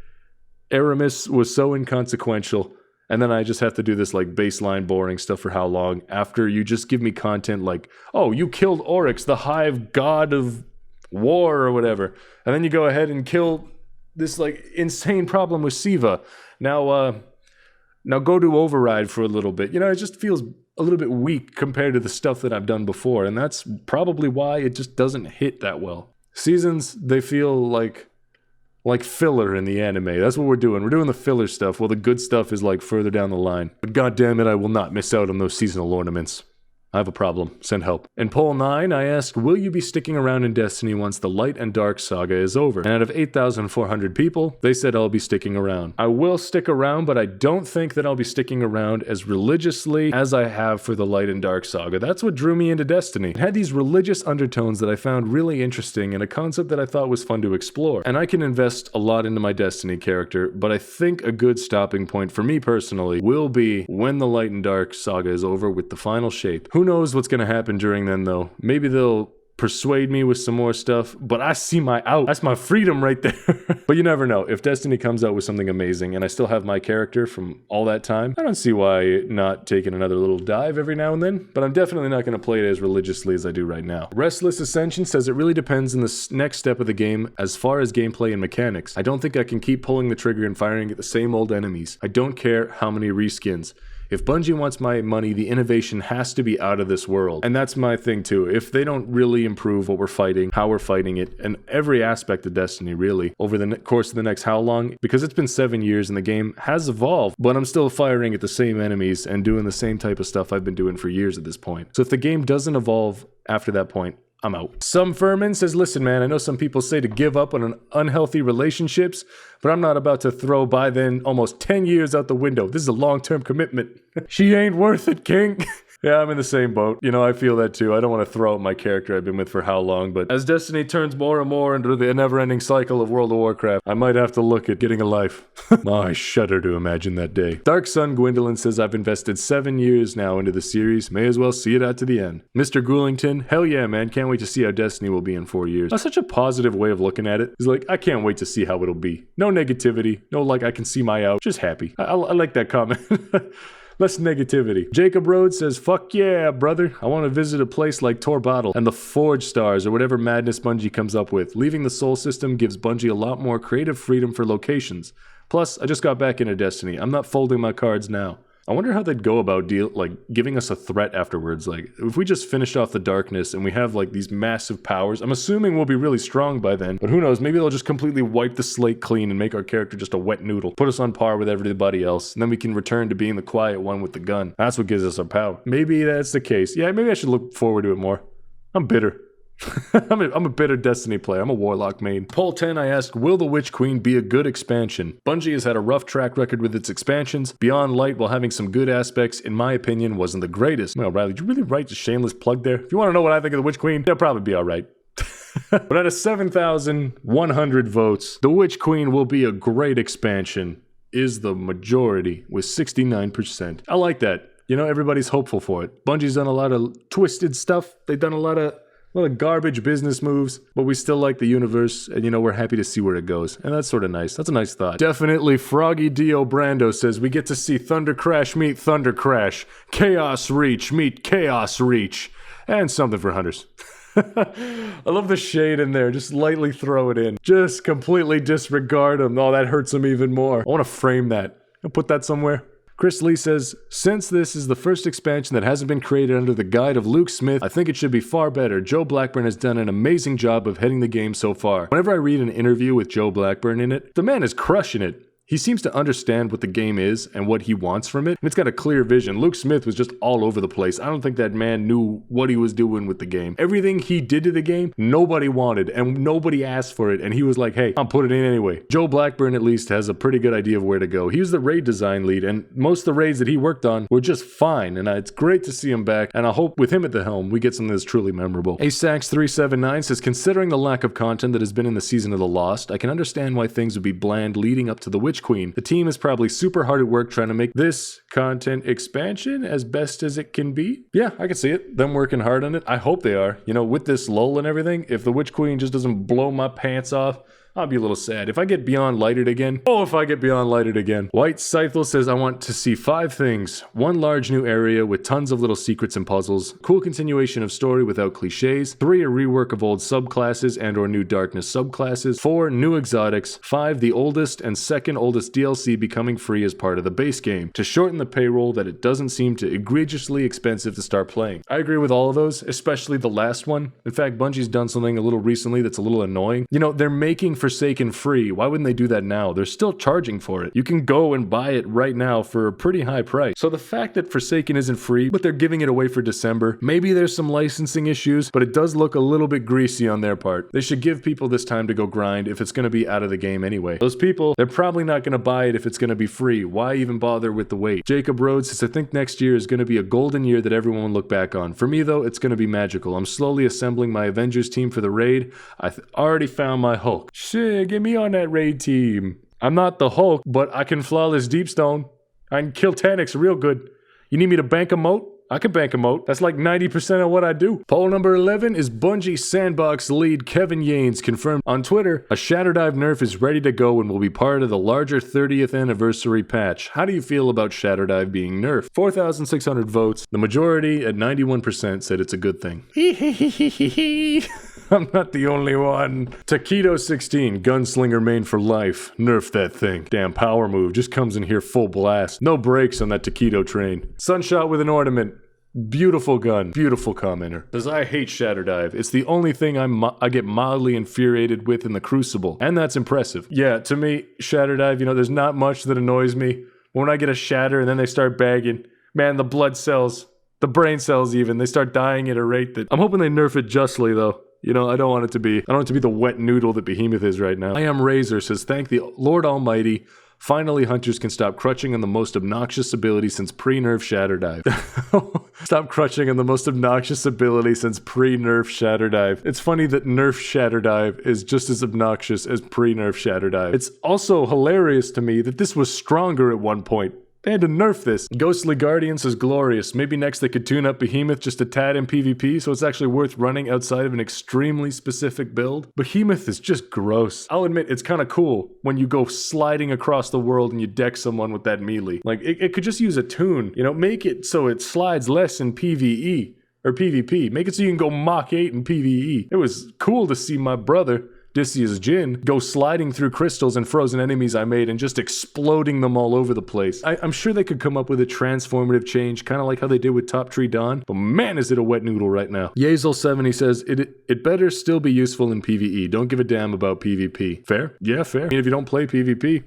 Aramis was so inconsequential, and then I just have to do this like baseline boring stuff for how long after you just give me content like, oh, you killed Oryx, the hive god of war or whatever, and then you go ahead and kill this like insane problem with Siva. Now go do Override for a little bit. You know, it just feels a little bit weak compared to the stuff that I've done before, and that's probably why it just doesn't hit that well. Seasons, they feel like filler in the anime. That's what we're doing. We're doing the filler stuff while the good stuff is like further down the line. But god damn it, I will not miss out on those seasonal ornaments. I have a problem. Send help. In poll 9, I asked, will you be sticking around in Destiny once the Light and Dark saga is over? And out of 8,400 people, they said I'll be sticking around. I will stick around, but I don't think that I'll be sticking around as religiously as I have for the Light and Dark saga. That's what drew me into Destiny. It had these religious undertones that I found really interesting and a concept that I thought was fun to explore. And I can invest a lot into my Destiny character, but I think a good stopping point for me personally will be when the Light and Dark saga is over with the final shape. Who knows what's going to happen during then, though? Maybe they'll persuade me with some more stuff, but I see my out. That's my freedom right there. But you never know. If Destiny comes out with something amazing and I still have my character from all that time, I don't see why not taking another little dive every now and then, but I'm definitely not going to play it as religiously as I do right now. Restless Ascension says it really depends on the next step of the game as far as gameplay and mechanics. I don't think I can keep pulling the trigger and firing at the same old enemies. I don't care how many reskins. If Bungie wants my money, the innovation has to be out of this world. And that's my thing too. If they don't really improve what we're fighting, how we're fighting it, and every aspect of Destiny really, over the course of the next how long, because it's been 7 years and the game has evolved, but I'm still firing at the same enemies and doing the same type of stuff I've been doing for years at this point. So if the game doesn't evolve after that point, I'm out. Some Furman says, listen man, I know some people say to give up on unhealthy relationships, but I'm not about to throw by then almost 10 years out the window. This is a long-term commitment. She ain't worth it, King. Yeah, I'm in the same boat. You know, I feel that too. I don't want to throw out my character I've been with for how long, but as Destiny turns more and more into the never-ending cycle of World of Warcraft, I might have to look at getting a life. I shudder to imagine that day. Dark Sun Gwendolyn says, I've invested 7 years now into the series. May as well see it out to the end. Mr. Goulington, hell yeah, man. Can't wait to see how Destiny will be in 4 years. That's such a positive way of looking at it. It's like, I can't wait to see how it'll be. No negativity. No, like, I can see my out. Just happy. I like that comment. Less negativity. Jacob Rhodes says, fuck yeah, brother. I want to visit a place like Torbattle and the Forge Stars or whatever madness Bungie comes up with. Leaving the Soul system gives Bungie a lot more creative freedom for locations. Plus, I just got back into Destiny. I'm not folding my cards now. I wonder how they'd go about giving us a threat afterwards. Like, if we just finished off the darkness and we have like these massive powers, I'm assuming we'll be really strong by then, but who knows, maybe they'll just completely wipe the slate clean and make our character just a wet noodle, put us on par with everybody else, and then we can return to being the quiet one with the gun. That's what gives us our power. Maybe that's the case. Yeah, maybe I should look forward to it more. I'm bitter. I'm a bitter Destiny player. I'm a Warlock main. Poll 10, I asked, will the Witch Queen be a good expansion? Bungie has had a rough track record with its expansions. Beyond Light, while having some good aspects, in my opinion, wasn't the greatest. Well, Rylee, did you really write a shameless plug there? If you want to know what I think of the Witch Queen, they'll probably be alright. But out of 7,100 votes, the Witch Queen will be a great expansion, is the majority, with 69%. I like that. You know, everybody's hopeful for it. Bungie's done a lot of twisted stuff. They've done a lot of garbage business moves, but we still like the universe, and you know, we're happy to see where it goes. And that's sort of nice. That's a nice thought. Definitely Froggy Dio Brando says, we get to see Thunder Crash meet Thunder Crash, Chaos Reach meet Chaos Reach, and something for hunters. I love the shade in there. Just lightly throw it in. Just completely disregard them. Oh, that hurts them even more. I want to frame that. I'll put that somewhere. Chris Lee says, since this is the first expansion that hasn't been created under the guide of Luke Smith, I think it should be far better. Joe Blackburn has done an amazing job of heading the game so far. Whenever I read an interview with Joe Blackburn in it, the man is crushing it. He seems to understand what the game is and what he wants from it, and it's got a clear vision. Luke Smith was just all over the place. I don't think that man knew what he was doing with the game. Everything he did to the game, nobody wanted, and nobody asked for it, and he was like, hey, I'll put it in anyway. Joe Blackburn at least has a pretty good idea of where to go. He was the raid design lead, and most of the raids that he worked on were just fine, and it's great to see him back, and I hope with him at the helm, we get something that's truly memorable. Asax379 says, considering the lack of content that has been in the Season of the Lost, I can understand why things would be bland leading up to the Witch Queen. The team is probably super hard at work trying to make this content expansion as best as it can be. Yeah, I can see it. Them working hard on it. I hope they are. You know, with this lull and everything, if the Witch Queen just doesn't blow my pants off, I'll be a little sad. If I get Beyond Lighted again, White Scythel says, I want to see 5 things. 1 large new area with tons of little secrets and puzzles. Cool continuation of story without cliches. 3, a rework of old subclasses and or new darkness subclasses. 4, new exotics. 5, the oldest and second oldest DLC becoming free as part of the base game. To shorten the payroll that it doesn't seem too egregiously expensive to start playing. I agree with all of those, especially the last one. In fact, Bungie's done something a little recently that's a little annoying. You know, they're making for Forsaken free, why wouldn't they do that now? They're still charging for it. You can go and buy it right now for a pretty high price. So the fact that Forsaken isn't free, but they're giving it away for December, maybe there's some licensing issues, but it does look a little bit greasy on their part. They should give people this time to go grind if it's going to be out of the game anyway. Those people, they're probably not going to buy it if it's going to be free. Why even bother with the wait? Jacob Rhodes says, I think next year is going to be a golden year that everyone will look back on. For me though, it's going to be magical. I'm slowly assembling my Avengers team for the raid. I already found my Hulk. Shit, get me on that raid team. I'm not the Hulk, but I can flawless deep stone. I can kill Tanix real good. You need me to bank a moat? I can bank a moat. That's like 90% of what I do. Poll number 11 is Bungie Sandbox lead Kevin Yanes confirmed on Twitter, a Shatterdive Nerf is ready to go and will be part of the larger 30th anniversary patch. How do you feel about Shatterdive being nerfed? 4,600 votes. The majority at 91% said it's a good thing. I'm not the only one. Taquito 16, gunslinger main for life. Nerf that thing. Damn power move, just comes in here full blast. No brakes on that Taquito train. Sunshot with an ornament. Beautiful gun. Beautiful commenter. Says, I hate Shatterdive. It's the only thing I get mildly infuriated with in the Crucible. And that's impressive. Yeah, to me, Shatterdive, there's not much that annoys me. When I get a shatter and then they start bagging, man, the blood cells, the brain cells even, they start dying at a rate that... I'm hoping they nerf it justly, though. I don't want it to be the wet noodle that Behemoth is right now. I Am Razor says, thank the Lord Almighty. Finally, hunters can stop crutching on the most obnoxious ability since pre-nerf Shatterdive. Stop crutching on the most obnoxious ability since pre-nerf Shatterdive. It's funny that nerf Shatterdive is just as obnoxious as pre-nerf Shatterdive. It's also hilarious to me that this was stronger at one point. They had to nerf this. Ghostly Guardian says glorious. Maybe next they could tune up Behemoth just a tad in PvP so it's actually worth running outside of an extremely specific build. Behemoth is just gross. I'll admit it's kind of cool when you go sliding across the world and you deck someone with that melee. Like it could just use a tune. Make it so it slides less in PvE or PvP. Make it so you can go Mach 8 in PvE. It was cool to see my brother Discius Jin go sliding through crystals and frozen enemies I made and just exploding them all over the place. I'm sure they could come up with a transformative change, kind of like how they did with Top Tree Dawn, but man is it a wet noodle right now. Yazel70 says, it better still be useful in PvE. Don't give a damn about PvP. Fair? Yeah, fair. I mean, if you don't play PvP,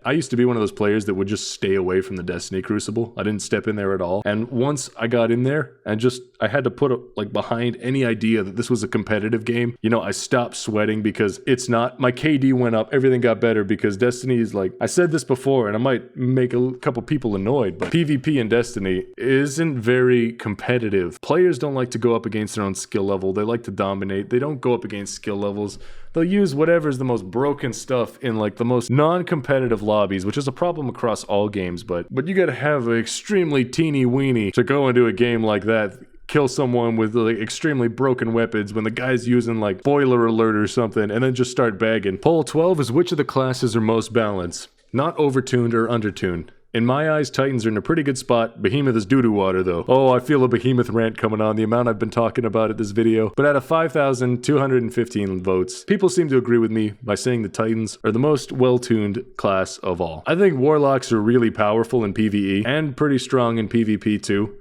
I used to be one of those players that would just stay away from the Destiny Crucible. I didn't step in there at all. And once I got in there and I had to put behind any idea that this was a competitive game, I stopped sweating because it's not. My KD went up, everything got better because Destiny is I said this before and I might make a couple people annoyed, but PvP in Destiny isn't very competitive. Players don't like to go up against their own skill level. They like to dominate. They don't go up against skill levels. They'll use whatever's the most broken stuff in the most non-competitive lobbies, which is a problem across all games, but you gotta have an extremely teeny weeny to go into a game like that, kill someone with extremely broken weapons when the guy's using boiler alert or something, and then just start bagging. Poll 12 is which of the classes are most balanced? Not overtuned or undertuned. In my eyes, Titans are in a pretty good spot. Behemoth is doo-doo water, though. Oh, I feel a Behemoth rant coming on, the amount I've been talking about at this video. But out of 5,215 votes, people seem to agree with me by saying the Titans are the most well-tuned class of all. I think Warlocks are really powerful in PvE, and pretty strong in PvP too.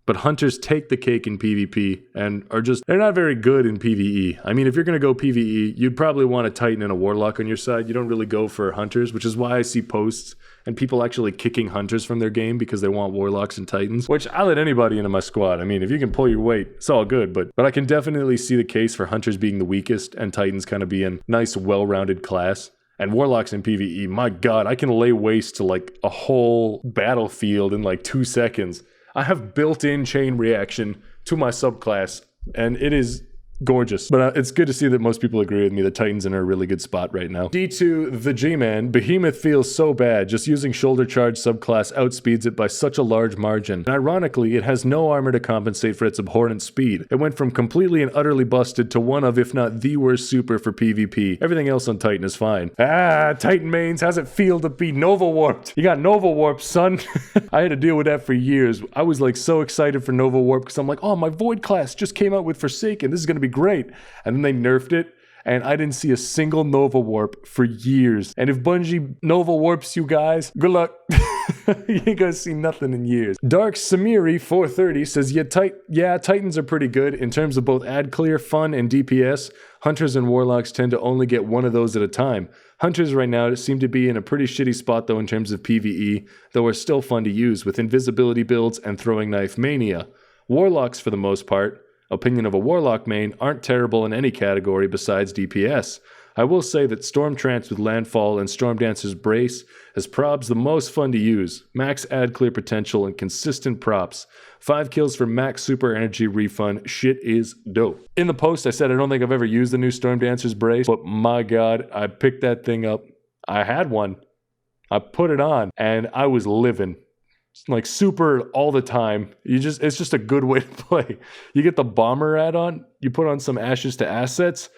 But Hunters take the cake in PvP and they're not very good in PvE. I mean, if you're going to go PvE, you'd probably want a Titan and a Warlock on your side. You don't really go for Hunters, which is why I see posts and people actually kicking Hunters from their game because they want Warlocks and Titans, which I let anybody into my squad. I mean, if you can pull your weight, it's all good, but I can definitely see the case for Hunters being the weakest and Titans kind of being nice, well-rounded class. And Warlocks in PvE, my god, I can lay waste to a whole battlefield in 2 seconds. I have built-in chain reaction to my subclass, and it is gorgeous. But it's good to see that most people agree with me that Titans are in a really good spot right now. D2, the G-Man, Behemoth feels so bad. Just using shoulder charge subclass outspeeds it by such a large margin. And ironically, it has no armor to compensate for its abhorrent speed. It went from completely and utterly busted to one of, if not the worst super for PvP. Everything else on Titan is fine. Titan mains, how's it feel to be Nova Warped? You got Nova Warped, son. I had to deal with that for years. I was so excited for Nova Warp because I'm oh, my Void class just came out with Forsaken. This is going to be great. And then they nerfed it and I didn't see a single Nova Warp for years. And if Bungie Nova Warps you guys, good luck. You ain't gonna see nothing in years. Dark Samiri 430 says, yeah, Titans are pretty good in terms of both ad clear, fun, and DPS. Hunters and Warlocks tend to only get one of those at a time. Hunters right now seem to be in a pretty shitty spot though in terms of PvE, though are still fun to use with invisibility builds and throwing knife mania. Warlocks, for the most part, opinion of a Warlock main, aren't terrible in any category besides DPS. I will say that Storm Trance with Landfall and Storm Dancer's Brace is probs the most fun to use. Max ad clear potential and consistent props. 5 kills for max super energy refund. Shit is dope. In the post I said I don't think I've ever used the new Storm Dancer's Brace, but my god, I picked that thing up. I had one. I put it on and I was living. Like super all the time. It's just a good way to play. You get the bomber add-on, you put on some Ashes to Assets,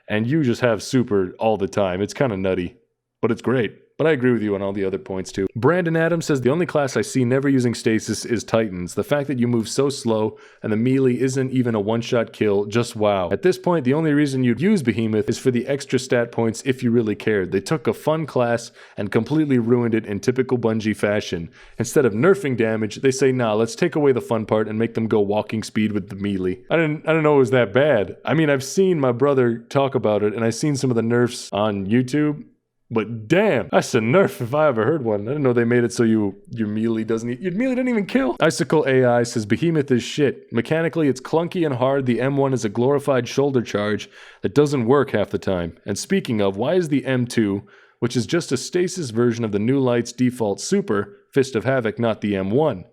and you just have super all the time. It's kind of nutty, but it's great. But I agree with you on all the other points too. Brandon Adams says the only class I see never using stasis is Titans. The fact that you move so slow and the melee isn't even a one-shot kill, just wow. At this point, the only reason you'd use Behemoth is for the extra stat points if you really cared. They took a fun class and completely ruined it in typical Bungie fashion. Instead of nerfing damage, they say, nah, let's take away the fun part and make them go walking speed with the melee. I didn't know it was that bad. I mean, I've seen my brother talk about it and I've seen some of the nerfs on YouTube. But damn, that's a nerf if I ever heard one. I didn't know they made it so your melee doesn't... Your melee didn't even kill. Icicle AI says Behemoth is shit. Mechanically, it's clunky and hard. The M1 is a glorified shoulder charge that doesn't work half the time. And speaking of, why is the M2, which is just a stasis version of the New Light's default super, Fist of Havoc, not the M1?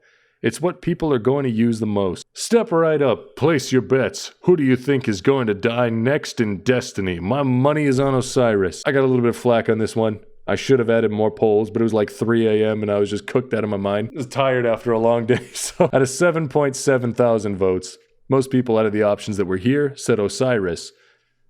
It's what people are going to use the most. Step right up, place your bets. Who do you think is going to die next in Destiny? My money is on Osiris. I got a little bit of flack on this one. I should have added more polls, but it was like 3 a.m. and I was just cooked out of my mind. I was tired after a long day, so out of 7.7 thousand votes, most people out of the options that were here said Osiris.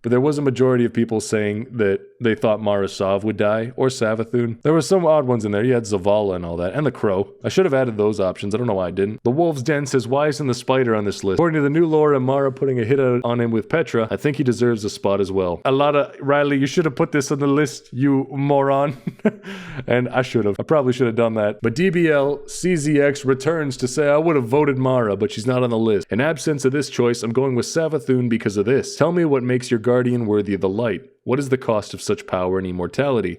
But there was a majority of people saying that they thought Mara Sov would die, or Savathun. There were some odd ones in there. You had Zavala and all that, and the Crow. I should have added those options. I don't know why I didn't. The Wolf's Den says, why isn't the Spider on this list? According to the new lore and Mara putting a hit out on him with Petra, I think he deserves a spot as well. A lot of, Rylee, you should have put this on the list, you moron. And I should have. I probably should have done that. But DBL CZX returns to say I would have voted Mara, but she's not on the list. In absence of this choice, I'm going with Savathun because of this. Tell me what makes your Guardian worthy of the light. What is the cost of such power and immortality?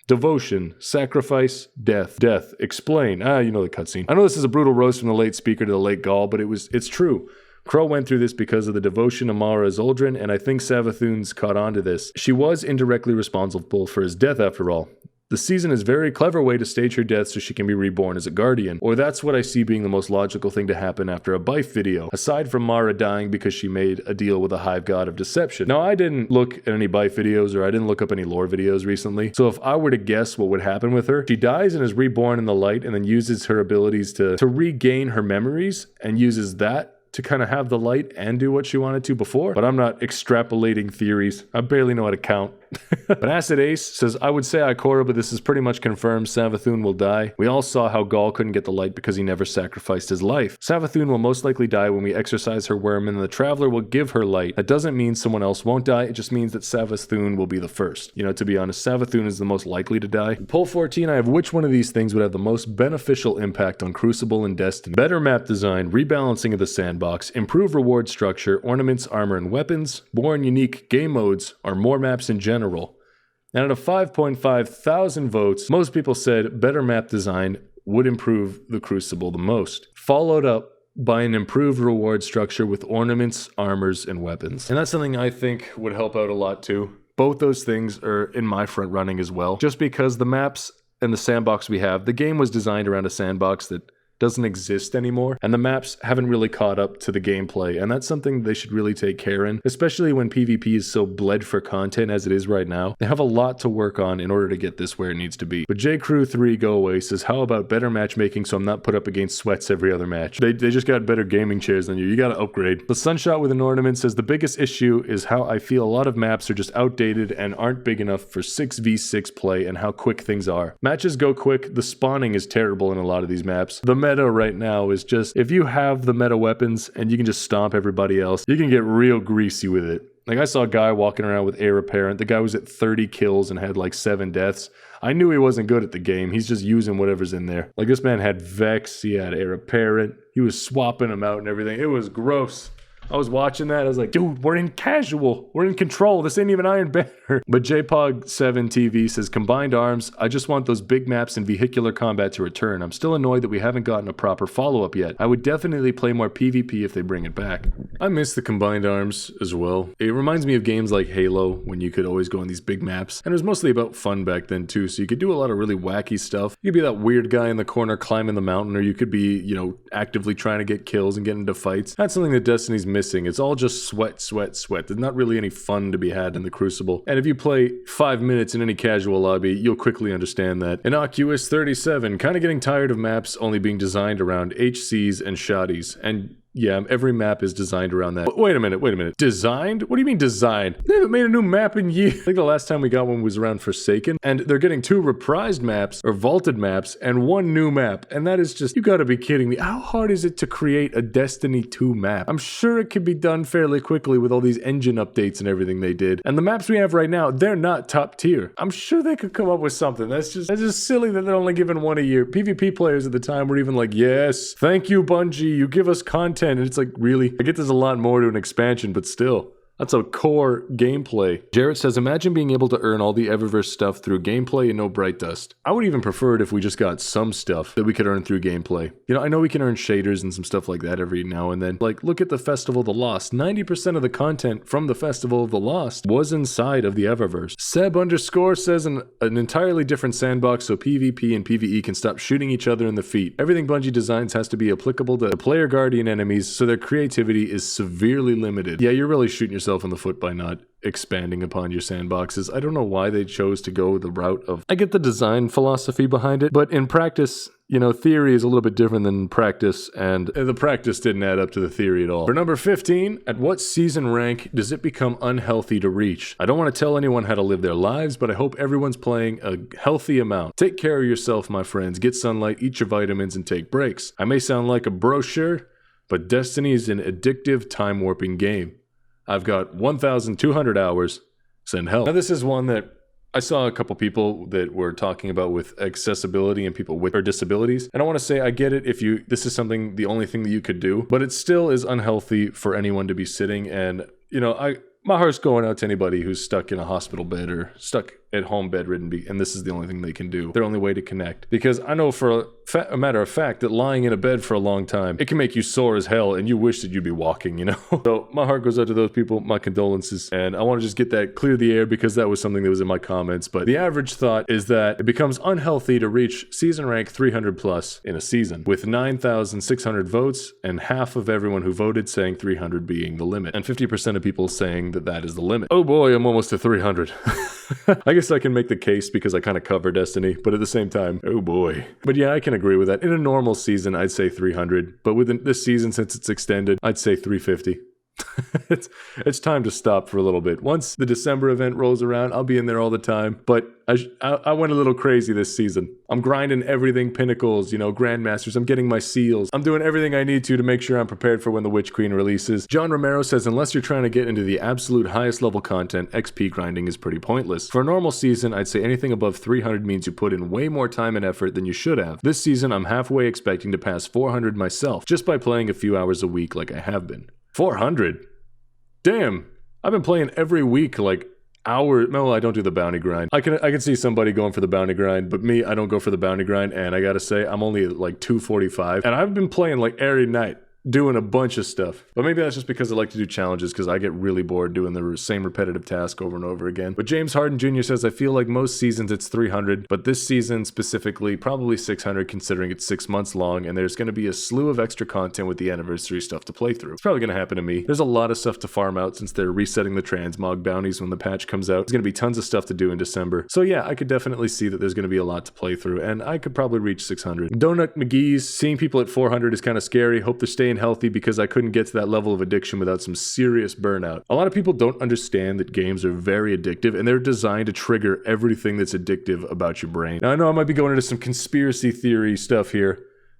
Devotion, sacrifice, death. Death, explain. You know the cutscene. I know this is a brutal roast from the late speaker to the late Gaul, but it's true. Crow went through this because of the devotion of Mara Zoldrin, and I think Savathun's caught on to this. She was indirectly responsible for his death after all. The season is a very clever way to stage her death so she can be reborn as a Guardian, or that's what I see being the most logical thing to happen after a Bife video, aside from Mara dying because she made a deal with a hive god of deception. Now, I didn't look at any Bife videos, or I didn't look up any lore videos recently, so if I were to guess what would happen with her, she dies and is reborn in the light and then uses her abilities to regain her memories and uses that to kind of have the light and do what she wanted to before. But I'm not extrapolating theories. I barely know how to count. But Acid Ace says, I would say Ikora, but this is pretty much confirmed. Savathun will die. We all saw how Gaul couldn't get the light because he never sacrificed his life. Savathun will most likely die when we exorcise her worm, and the Traveler will give her light. That doesn't mean someone else won't die. It just means that Savathun will be the first. You know, to be honest, Savathun is the most likely to die. In poll 14, I have which one of these things would have the most beneficial impact on Crucible and Destiny. Better map design, rebalancing of the sandbox, improved reward structure, ornaments, armor, and weapons, more and unique game modes, or more maps in general. And out of 5.5 thousand votes, most people said better map design would improve the Crucible the most, followed up by an improved reward structure with ornaments, armors, and weapons. And that's something I think would help out a lot too. Both those things are in my front running as well, just because the maps and the sandbox we have, the game was designed around a sandbox that doesn't exist anymore, and the maps haven't really caught up to the gameplay, and that's something they should really take care in, especially when PvP is so bled for content as it is right now. They have a lot to work on in order to get this where it needs to be. But JCrew3 Go Away says, how about better matchmaking so I'm not put up against sweats every other match? They just got better gaming chairs than you gotta upgrade. The Sunshot with an Ornament says, the biggest issue is how I feel a lot of maps are just outdated and aren't big enough for 6v6 play and how quick things are. Matches go quick, the spawning is terrible in a lot of these maps. The meta right now is just, if you have the meta weapons and you can just stomp everybody else, you can get real greasy with it. Like, I saw a guy walking around with heir apparent. The guy was at 30 kills and had like 7 deaths. I knew he wasn't good at the game. He's just using whatever's in there. Like, this man had Vex, he had heir apparent. He was swapping them out and everything. It was gross. I was watching that. I was like, dude, we're in casual. We're in control. This ain't even Iron Banner. But JPOG7TV says, combined arms. I just want those big maps and vehicular combat to return. I'm still annoyed that we haven't gotten a proper follow-up yet. I would definitely play more PvP if they bring it back. I miss the combined arms as well. It reminds me of games like Halo, when you could always go on these big maps. And it was mostly about fun back then too, so you could do a lot of really wacky stuff. You could be that weird guy in the corner climbing the mountain, or you could be, you know, actively trying to get kills and get into fights. That's something that Destiny's missing. It's all just sweat, sweat, sweat. There's not really any fun to be had in the Crucible. And if you play 5 minutes in any casual lobby, you'll quickly understand that. Innocuous37, kind of getting tired of maps only being designed around HCs and shotties. And yeah, every map is designed around that. Wait a minute. Designed? What do you mean designed? They haven't made a new map in years. I think the last time we got one was around Forsaken, and they're getting 2 reprised maps, or vaulted maps, and 1 new map. And that is just, you gotta be kidding me. How hard is it to create a Destiny 2 map? I'm sure it could be done fairly quickly with all these engine updates and everything they did. And the maps we have right now, they're not top tier. I'm sure they could come up with something. That's just silly that they're only giving 1 a year. PvP players at the time were even like, yes, thank you, Bungie, you give us content. And it's like, really? I get there's a lot more to an expansion, but still. That's a core gameplay. Jarrett says, imagine being able to earn all the Eververse stuff through gameplay and no Bright Dust. I would even prefer it if we just got some stuff that we could earn through gameplay. You know, I know we can earn shaders and some stuff like that every now and then. Like, look at the Festival of the Lost. 90% of the content from the Festival of the Lost was inside of the Eververse. Seb_ says an entirely different sandbox so PvP and PvE can stop shooting each other in the feet. Everything Bungie designs has to be applicable to the player guardian enemies, so their creativity is severely limited. Yeah, you're really shooting yourself in the foot by not expanding upon your sandboxes. I don't know why they chose to go the route of... I get the design philosophy behind it, but in practice, you know, theory is a little bit different than practice, and the practice didn't add up to the theory at all. For number 15, at what season rank does it become unhealthy to reach? I don't want to tell anyone how to live their lives, but I hope everyone's playing a healthy amount. Take care of yourself, my friends. Get sunlight, eat your vitamins, and take breaks. I may sound like a brochure, but Destiny is an addictive, time-warping game. I've got 1,200 hours. Send help. Now, this is one that I saw a couple people that were talking about with accessibility and people with disabilities. And I want to say, I get it if this is something, the only thing that you could do, but it still is unhealthy for anyone to be sitting. And, you know, my heart's going out to anybody who's stuck in a hospital bed or stuck at home bedridden, and this is the only thing they can do. Their only way to connect. Because I know for a matter of fact that lying in a bed for a long time, it can make you sore as hell and you wish that you'd be walking, you know? So my heart goes out to those people, my condolences, and I want to just get that clear the air because that was something that was in my comments. But the average thought is that it becomes unhealthy to reach season rank 300 plus in a season, with 9,600 votes and half of everyone who voted saying 300 being the limit, and 50% of people saying that that is the limit. Oh boy, I'm almost to 300. I guess I can make the case because I kind of cover Destiny, but at the same time, oh boy. But yeah, I can agree with that. In a normal season, I'd say 300, but within this season, since it's extended, I'd say 350. It's time to stop for a little bit. Once the December event rolls around, I'll be in there all the time, but I went a little crazy this season. I'm grinding everything, pinnacles, you know, grandmasters. I'm getting my seals. I'm doing everything I need to make sure I'm prepared for when the Witch Queen releases. John Romero says, unless you're trying to get into the absolute highest level content, XP grinding is pretty pointless. For a normal season, I'd say anything above 300 means you put in way more time and effort than you should have. This season, I'm halfway expecting to pass 400 myself, just by playing a few hours a week like I have been. 400? Damn, I've been playing every week like hours. No, I don't do the bounty grind. I can see somebody going for the bounty grind, but me, I don't go for the bounty grind, and I gotta say, I'm only at like 245, and I've been playing like every night, doing a bunch of stuff. But maybe that's just because I like to do challenges, because I get really bored doing the same repetitive task over and over again. But James Harden Jr. says, I feel like most seasons it's 300, but this season specifically, probably 600 considering it's 6 months long, and there's going to be a slew of extra content with the anniversary stuff to play through. It's probably going to happen to me. There's a lot of stuff to farm out since they're resetting the transmog bounties when the patch comes out. There's going to be tons of stuff to do in December. So yeah, I could definitely see that there's going to be a lot to play through, and I could probably reach 600. Donut McGee's, seeing people at 400 is kind of scary. Hope they're staying healthy because I couldn't get to that level of addiction without some serious burnout. A lot of people don't understand that games are very addictive, and they're designed to trigger everything that's addictive about your brain. Now, I know I might be going into some conspiracy theory stuff here,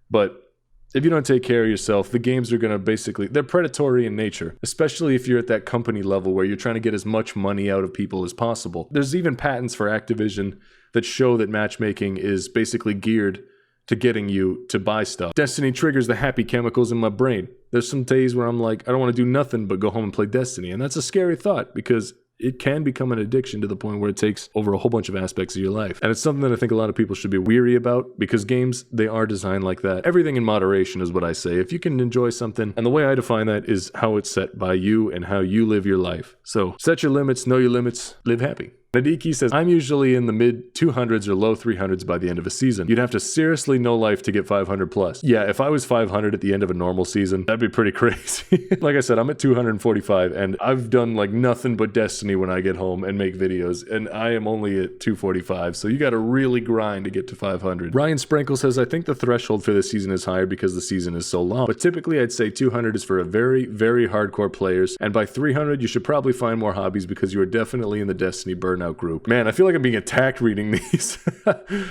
but if you don't take care of yourself, the games are going to they're predatory in nature, especially if you're at that company level where you're trying to get as much money out of people as possible. There's even patents for Activision that show that matchmaking is basically geared to getting you to buy stuff. Destiny triggers the happy chemicals in my brain. There's some days where I'm like, I don't want to do nothing but go home and play Destiny. And that's a scary thought because it can become an addiction to the point where it takes over a whole bunch of aspects of your life. And it's something that I think a lot of people should be weary about because games, they are designed like that. Everything in moderation is what I say. If you can enjoy something, and the way I define that is how it's set by you and how you live your life. So set your limits, know your limits, live happy. Nadiki says, I'm usually in the mid 200s or low 300s by the end of a season. You'd have to seriously know life to get 500 plus. Yeah, if I was 500 at the end of a normal season, that'd be pretty crazy. Like I said, I'm at 245 and I've done like nothing but Destiny when I get home and make videos, and I am only at 245, so you gotta really grind to get to 500. Ryan Sprinkle says, I think the threshold for this season is higher because the season is so long, but typically I'd say 200 is for a very, very hardcore players, and by 300 you should probably find more hobbies because you are definitely in the Destiny burnout group. Man, I feel like I'm being attacked reading these.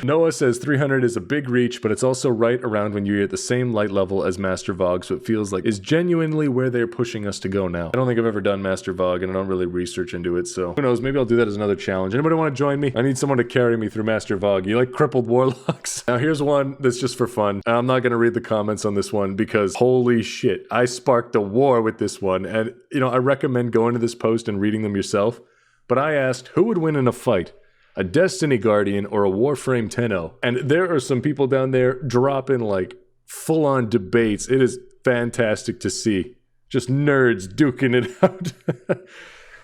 Noah says 300 is a big reach, but it's also right around when you're at the same light level as Master Vogue, so it feels like is genuinely where they're pushing us to go now. I don't think I've ever done Master Vogue, and I don't really research into it, so who knows, maybe I'll do that as another challenge. Anybody want to join me? I need someone to carry me through Master Vogue. You like crippled warlocks? Now here's one that's just for fun. I'm not going to read the comments on this one because holy shit, I sparked a war with this one, and you know, I recommend going to this post and reading them yourself. But I asked, who would win in a fight? A Destiny Guardian or a Warframe 10-0? And there are some people down there dropping like full-on debates. It is fantastic to see. Just nerds duking it out.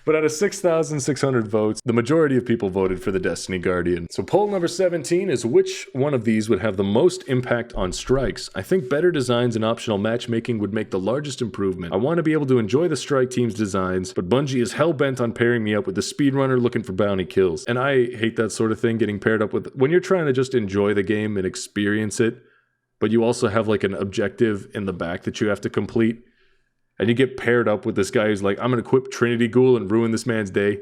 But out of 6,600 votes, the majority of people voted for the Destiny Guardian. So poll number 17 is which one of these would have the most impact on strikes? I think better designs and optional matchmaking would make the largest improvement. I want to be able to enjoy the strike team's designs, but Bungie is hell-bent on pairing me up with the speedrunner looking for bounty kills. And I hate that sort of thing, getting paired up with... When you're trying to just enjoy the game and experience it, but you also have like an objective in the back that you have to complete, and you get paired up with this guy who's like, I'm going to equip Trinity Ghoul and ruin this man's day.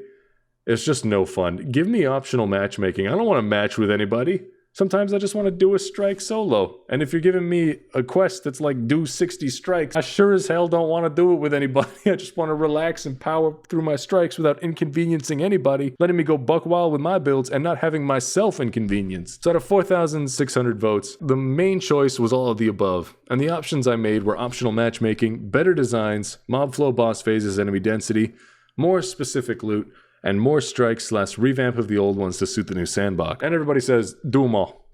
It's just no fun. Give me optional matchmaking. I don't want to match with anybody. Sometimes I just want to do a strike solo. And if you're giving me a quest that's like do 60 strikes, I sure as hell don't want to do it with anybody. I just want to relax and power through my strikes without inconveniencing anybody, letting me go buck wild with my builds and not having myself inconvenienced. So out of 4,600 votes, the main choice was all of the above. And the options I made were optional matchmaking, better designs, mob flow boss phases, enemy density, more specific loot, and more strikes / revamp of the old ones to suit the new sandbox. And everybody says, do them all.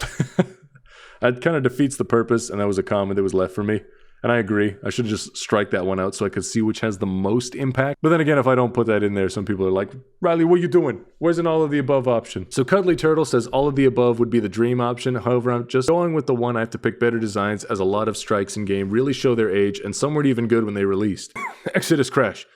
That kind of defeats the purpose, and that was a comment that was left for me. And I agree. I should just strike that one out so I could see which has the most impact. But then again, if I don't put that in there, some people are like, Rylee, what are you doing? Where's an all of the above option? So Cuddly Turtle says all of the above would be the dream option. However, I'm just going with the one I have to pick better designs as a lot of strikes in game really show their age, and some weren't even good when they released. Exodus crash.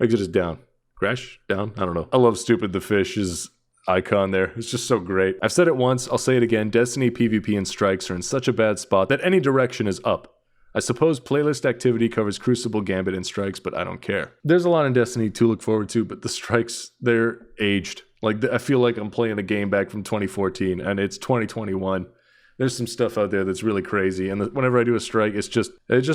Exodus down. Crash? Down? I don't know. I love Stupid the Fish's icon there. It's just so great. I've said it once, I'll say it again. Destiny, PvP, and strikes are in such a bad spot that any direction is up. I suppose playlist activity covers Crucible, Gambit, and strikes, but I don't care. There's a lot in Destiny to look forward to, but the strikes, they're aged. Like, I feel like I'm playing a game back from 2014, and it's 2021. There's some stuff out there that's really crazy, and whenever I do a strike, it's just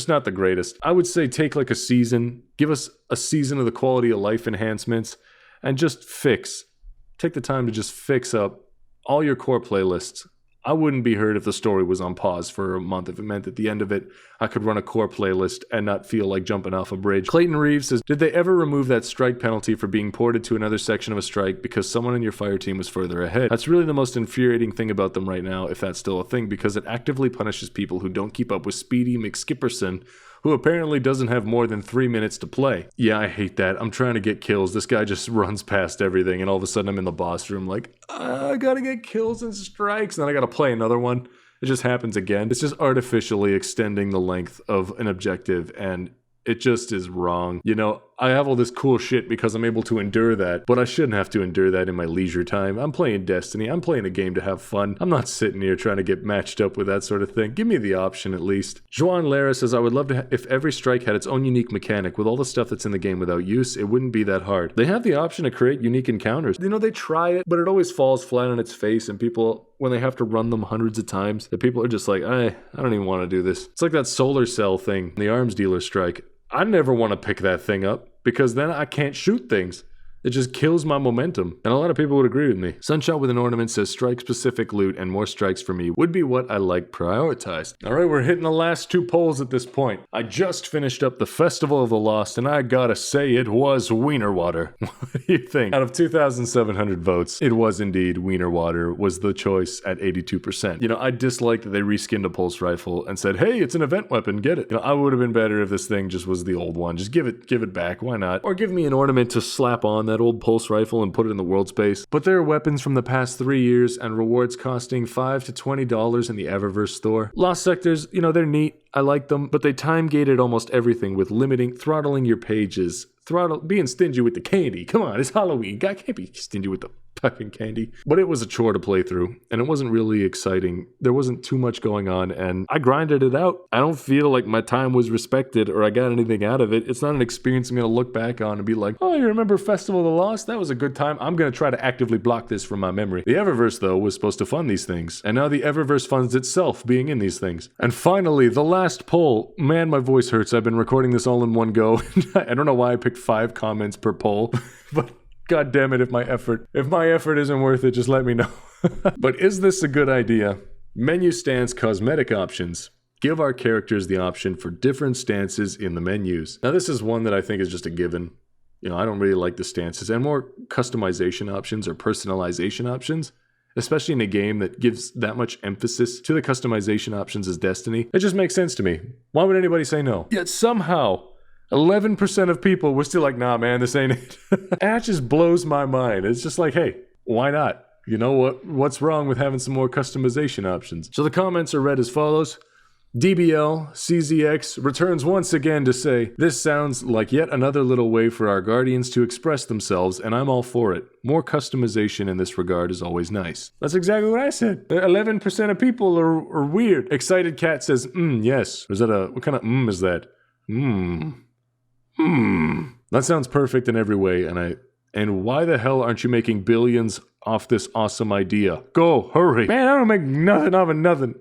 not the greatest. I would say take like a season, give us a season of the quality of life enhancements, and just take the time to just fix up all your core playlists. I wouldn't be hurt if the story was on pause for a month if it meant at the end of it I could run a core playlist and not feel like jumping off a bridge. Clayton Reeves says, did they ever remove that strike penalty for being ported to another section of a strike because someone in your fire team was further ahead? That's really the most infuriating thing about them right now, if that's still a thing, because it actively punishes people who don't keep up with Speedy McSkipperson, who apparently doesn't have more than 3 minutes to play. Yeah, I hate that. I'm trying to get kills. This guy just runs past everything, and all of a sudden I'm in the boss room like, I gotta get kills and strikes, and then I gotta play another one. It just happens again. It's just artificially extending the length of an objective, and it just is wrong. You know, I have all this cool shit because I'm able to endure that, but I shouldn't have to endure that in my leisure time. I'm playing Destiny. I'm playing a game to have fun. I'm not sitting here trying to get matched up with that sort of thing. Give me the option at least. Joan Lara says, I would love to if every strike had its own unique mechanic. With all the stuff that's in the game without use, it wouldn't be that hard. They have the option to create unique encounters. You know, they try it, but it always falls flat on its face, and people, when they have to run them hundreds of times, the people are just like, I don't even want to do this. It's like that solar cell thing, the arms dealer strike. I never want to pick that thing up because then I can't shoot things. It just kills my momentum. And a lot of people would agree with me. Sunshot with an Ornament says strike-specific loot and more strikes for me would be what I like prioritized. Alright, we're hitting the last 2 polls at this point. I just finished up the Festival of the Lost, and I gotta say it was Wiener Water. What do you think? Out of 2,700 votes, it was indeed Wiener Water was the choice at 82%. You know, I dislike that they reskinned a pulse rifle and said, hey, it's an event weapon, get it. You know, I would have been better if this thing just was the old one. Just give it back, why not? Or give me an ornament to slap on that old pulse rifle and put it in the world space. But there are weapons from the past 3 years and rewards costing $5 to $20 in the Eververse store. Lost Sectors, you know, they're neat. I like them, but they time-gated almost everything with throttling your pages. Being stingy with the candy. Come on, it's Halloween. I can't be stingy with the fucking candy. But it was a chore to play through, and it wasn't really exciting. There wasn't too much going on, and I grinded it out. I don't feel like my time was respected or I got anything out of it. It's not an experience I'm going to look back on and be like, oh, you remember Festival of the Lost? That was a good time. I'm going to try to actively block this from my memory. The Eververse, though, was supposed to fund these things, and now the Eververse funds itself being in these things. And finally, the last poll. Man, my voice hurts. I've been recording this all in one go. I don't know why I picked 5 comments per poll, but god damn it, if my effort isn't worth it, just let me know. But is this a good idea? Menu stance cosmetic options. Give our characters the option for different stances in the menus. Now this is one that I think is just a given. You know, I don't really like the stances, and more customization options or personalization options, especially in a game that gives that much emphasis to the customization options as Destiny. It just makes sense to me. Why would anybody say no? Yet somehow 11% of people were still like, nah, man, this ain't it. That just blows my mind. It's just like, hey, why not? You know what? What's wrong with having some more customization options? So the comments are read as follows. DBL CZX returns once again to say, this sounds like yet another little way for our guardians to express themselves, and I'm all for it. More customization in this regard is always nice. That's exactly what I said. 11% of people are weird. Excited Cat says, yes. Is that what kind of is that? That sounds perfect in every way, and why the hell aren't you making billions off this awesome idea? Go, hurry. Man, I don't make nothing off of nothing.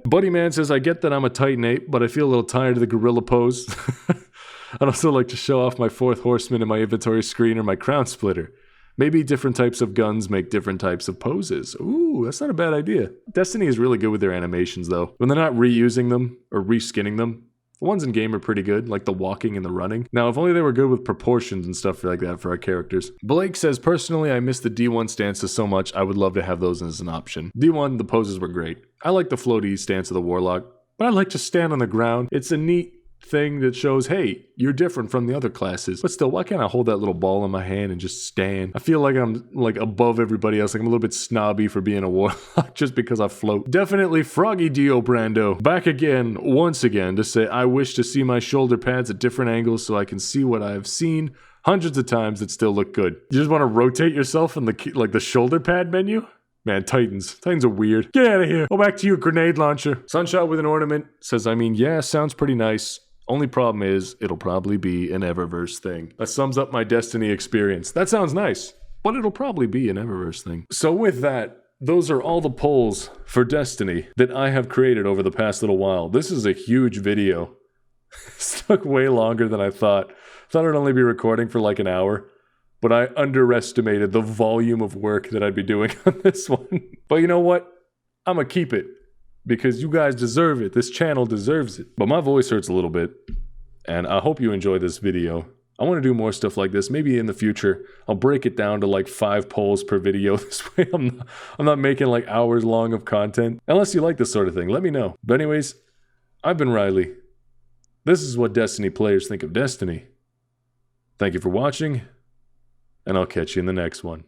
Buddy Man says, I get that I'm a Titan 8, but I feel a little tired of the gorilla pose. I'd also like to show off my 4th horseman in my inventory screen or my crown splitter. Maybe different types of guns make different types of poses. Ooh, that's not a bad idea. Destiny is really good with their animations, though. When they're not reusing them or reskinning them, the ones in game are pretty good, like the walking and the running. Now, if only they were good with proportions and stuff like that for our characters. Blake says, personally, I miss the D1 stances so much, I would love to have those as an option. D1, the poses were great. I like the floaty stance of the Warlock, but I like to stand on the ground. It's a neat thing that shows, hey, you're different from the other classes. But still, why can't I hold that little ball in my hand and just stand? I feel like I'm like above everybody else. Like I'm a little bit snobby for being a warlock just because I float. Definitely Froggy Dio Brando. Back again, once again, to say I wish to see my shoulder pads at different angles so I can see what I've seen hundreds of times that still look good. You just want to rotate yourself in the shoulder pad menu? Man, Titans are weird. Get out of here. Go back to your grenade launcher. Sunshot with an Ornament says, I mean, yeah, sounds pretty nice. Only problem is, it'll probably be an Eververse thing. That sums up my Destiny experience. That sounds nice, but it'll probably be an Eververse thing. So with that, those are all the polls for Destiny that I have created over the past little while. This is a huge video. It took way longer than I thought. Thought I'd only be recording for like an hour, but I underestimated the volume of work that I'd be doing on this one. But you know what? I'm gonna keep it. Because you guys deserve it. This channel deserves it. But my voice hurts a little bit. And I hope you enjoy this video. I want to do more stuff like this. Maybe in the future, I'll break it down to like 5 polls per video. This way I'm not making like hours long of content. Unless you like this sort of thing, let me know. But anyways, I've been Rylee. This is what Destiny players think of Destiny. Thank you for watching. And I'll catch you in the next one.